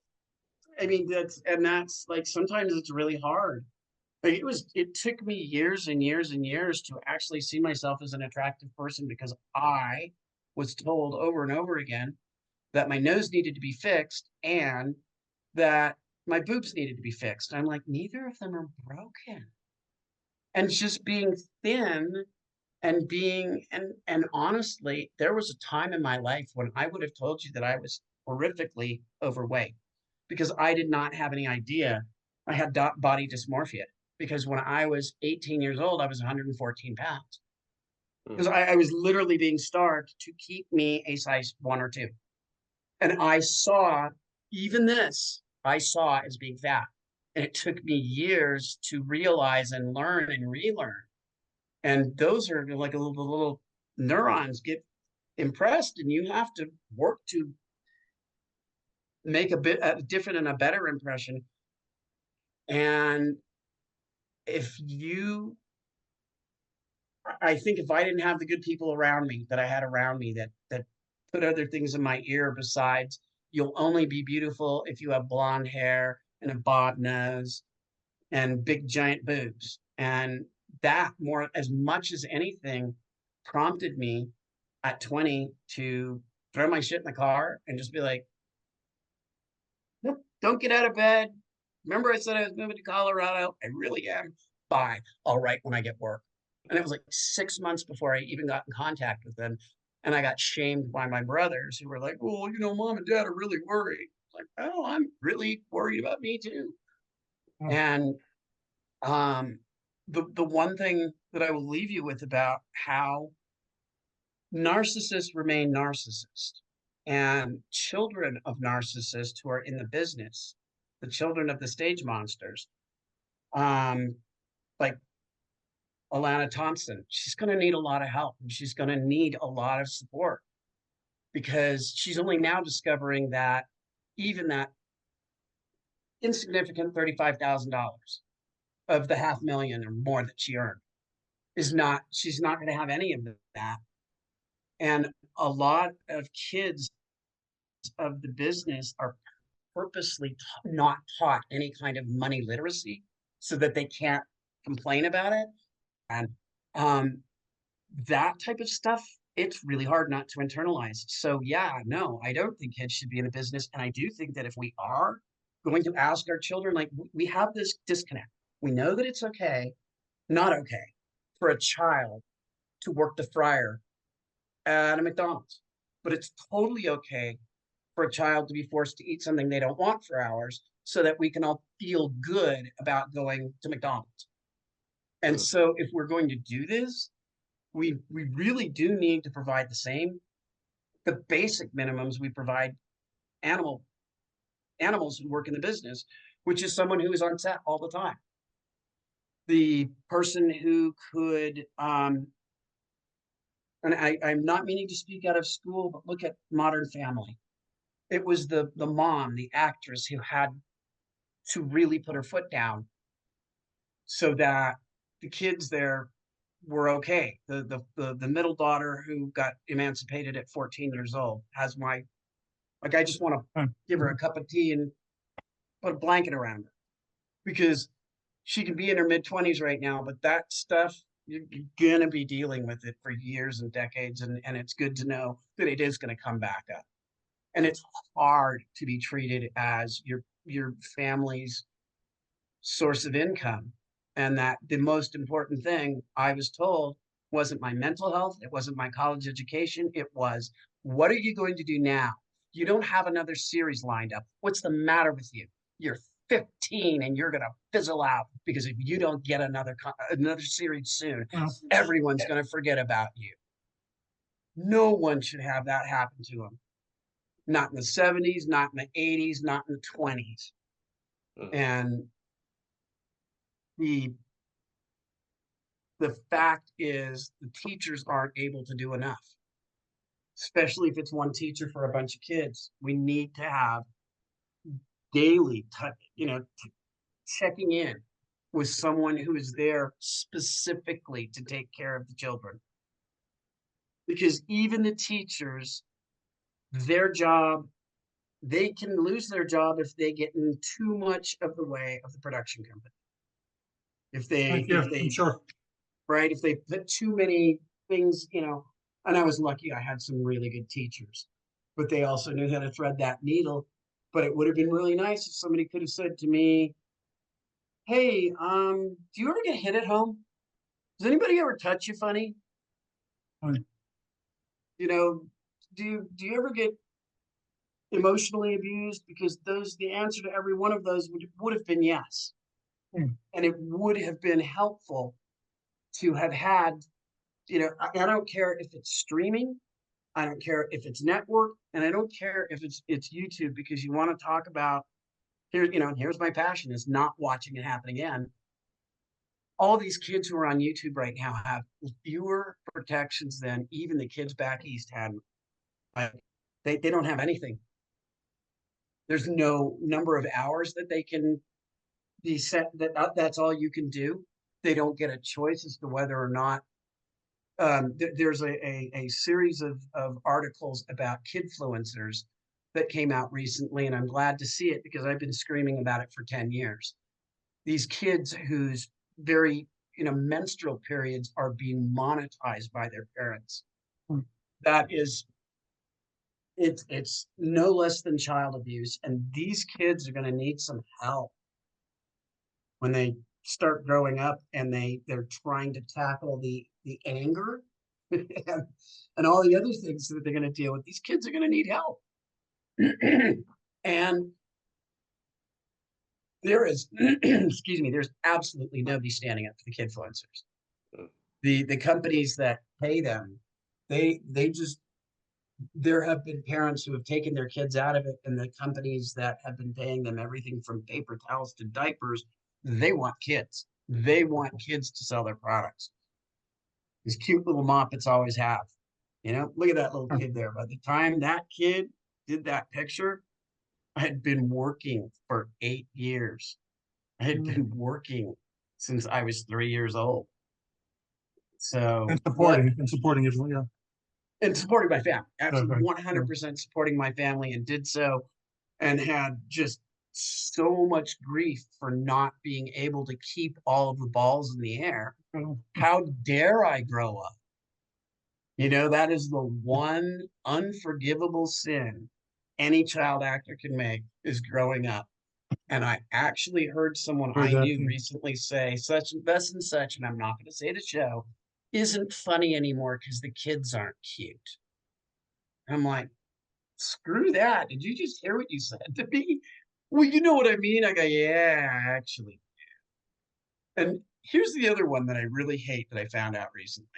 I mean, that's like, sometimes it's really hard. Like it took me years and years and years to actually see myself as an attractive person because I was told over and over again that my nose needed to be fixed and that my boobs needed to be fixed. I'm like, neither of them are broken. And just being thin and and honestly, there was a time in my life when I would have told you that I was horrifically overweight because I did not have any idea I had body dysmorphia. Because when I was 18 years old, I was 114 pounds. Because I was literally being starved to keep me a size 1 or 2. And I saw as being fat. And it took me years to realize and learn and relearn. And those are like the little neurons get impressed, and you have to work to make a different and a better impression. And I think if I didn't have the good people around me that I had around me that put other things in my ear besides, you'll only be beautiful if you have blonde hair and a bob nose and big giant boobs. And that, more as much as anything, prompted me at 20 to throw my shit in the car and just be like, nope, don't get out of bed. Remember I said I was moving to Colorado? I really am. Bye. I'll write when I get work. And it was like 6 months before I even got in contact with them. And I got shamed by my brothers who were like, well, mom and dad are really worried. Like, oh, I'm really worried about me too. Mm. And the one thing that I will leave you with about how narcissists remain narcissists, and children of narcissists who are in the business, the children of the stage monsters, like Alana Thompson, she's going to need a lot of help, and she's going to need a lot of support, because she's only now discovering that even that insignificant $35,000 of the $500,000 or more that she earned she's not going to have any of that. And a lot of kids of the business are purposely not taught any kind of money literacy so that they can't complain about it. And that type of stuff, it's really hard not to internalize. So yeah, no, I don't think kids should be in the business. And I do think that if we are going to ask our children, like, we have this disconnect. We know that it's not okay for a child to work the fryer at a McDonald's, but it's totally okay for a child to be forced to eat something they don't want for hours so that we can all feel good about going to McDonald's. And so if we're going to do this, we really do need to provide the basic minimums we provide animals who work in the business, which is someone who is on set all the time. The person who could, and I'm not meaning to speak out of school, but look at Modern Family. It was the mom, the actress, who had to really put her foot down so that the kids there were okay. The middle daughter, who got emancipated at 14 years old, has I just want to give her a cup of tea and put a blanket around her, because she can be in her mid-20s right now, but that stuff, you're gonna be dealing with it for years and decades, and it's good to know that it is going to come back up. And it's hard to be treated as your family's source of income, and that the most important thing I was told wasn't my mental health, it wasn't my college education, it was, what are you going to do now? You don't have another series lined up. What's the matter with you? You're 15 and you're going to fizzle out, because if you don't get another series soon, everyone's going to forget about you. No one should have that happen to them. Not in the 70s, not in the 80s, not in the 20s. And the fact is, the teachers aren't able to do enough, especially if it's one teacher for a bunch of kids. We need to have daily, checking in with someone who is there specifically to take care of the children. Because even the teachers, their job, they can lose their job if they get in too much of the way of the production company. If they sure. Right, if they put too many things, and I was lucky I had some really good teachers, but they also knew how to thread that needle. But it would have been really nice if somebody could have said to me, hey, do you ever get hit at home? Does anybody ever touch you funny? Right. Do you ever get emotionally abused? Because the answer to every one of those would have been yes. And it would have been helpful to have had, I don't care if it's streaming, I don't care if it's network, and I don't care if it's YouTube, because you want to talk about, here's my passion, is not watching it happen again. All these kids who are on YouTube right now have fewer protections than even the kids back east had. They don't have anything. There's no number of hours that they can be set, that's all you can do. They don't get a choice as to whether or not. There's a series of articles about kidfluencers that came out recently, and I'm glad to see it, because I've been screaming about it for 10 years. These kids whose very menstrual periods are being monetized by their parents. That is, it's no less than child abuse, and these kids are going to need some help when they start growing up and they're trying to tackle the anger and all the other things that they're going to deal with. These kids are going to need help. And there is, excuse me, there's absolutely nobody standing up for the kidfluencers. The companies that pay them, they just, there have been parents who have taken their kids out of it, and the companies that have been paying them everything from paper towels to diapers, they want kids. They want kids to sell their products. These cute little moppets always have. You know, look at that little kid there. By the time that kid did that picture, I had been working for 8 years. I had been working since I was 3 years old. So And supporting it, yeah. And supporting my family, absolutely Okay. 100% supporting my family, and did so, and had just so much grief for not being able to keep all of the balls in the air. Oh. How dare I grow up? You know, that is the one unforgivable sin any child actor can make, is growing up. And I actually heard someone I knew recently say such and such, and I'm not going to say the show, isn't funny anymore because the kids aren't cute. I'm like, screw that. Did you just hear what you said to me? Well, you know what I mean? I go, yeah, actually. And here's the other one that I really hate that I found out recently.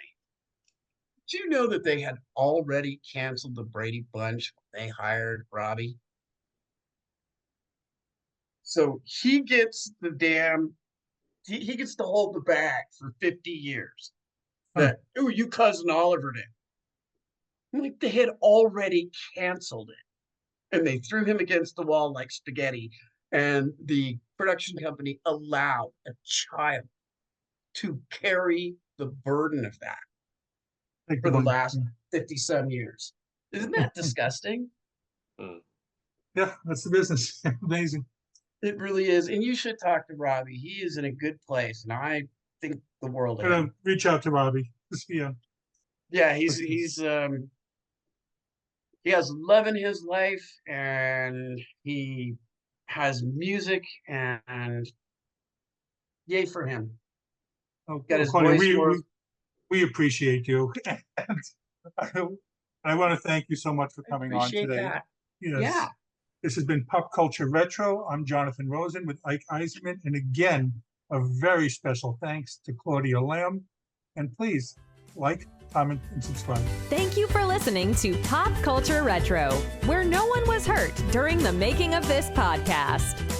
Do you know that they had already canceled the Brady Bunch when they hired Robbie? So he gets the he gets to hold the bag for 50 years. That, oh, you cousin Oliver did. Like, they had already canceled it. And they threw him against the wall like spaghetti. And the production company allowed a child to carry the burden of that for the last 50-some years. Isn't that disgusting? Yeah, that's the business. Amazing. It really is. And you should talk to Robbie. He is in a good place. And I think the world of him. Reach out to Robbie. Yeah. Yeah, he has love in his life, and he has music, and yay for him. Got his Claudia, we appreciate you. And I want to thank you so much for coming on today. That. Yes. Yeah. This has been Pop Culture Retro. I'm Jonathan Rosen with Ike Eisenmann. And again, a very special thanks to Claudia Lamb. And please like, comment, and subscribe. Thank you for listening to Pop Culture Retro, where no one was hurt during the making of this podcast.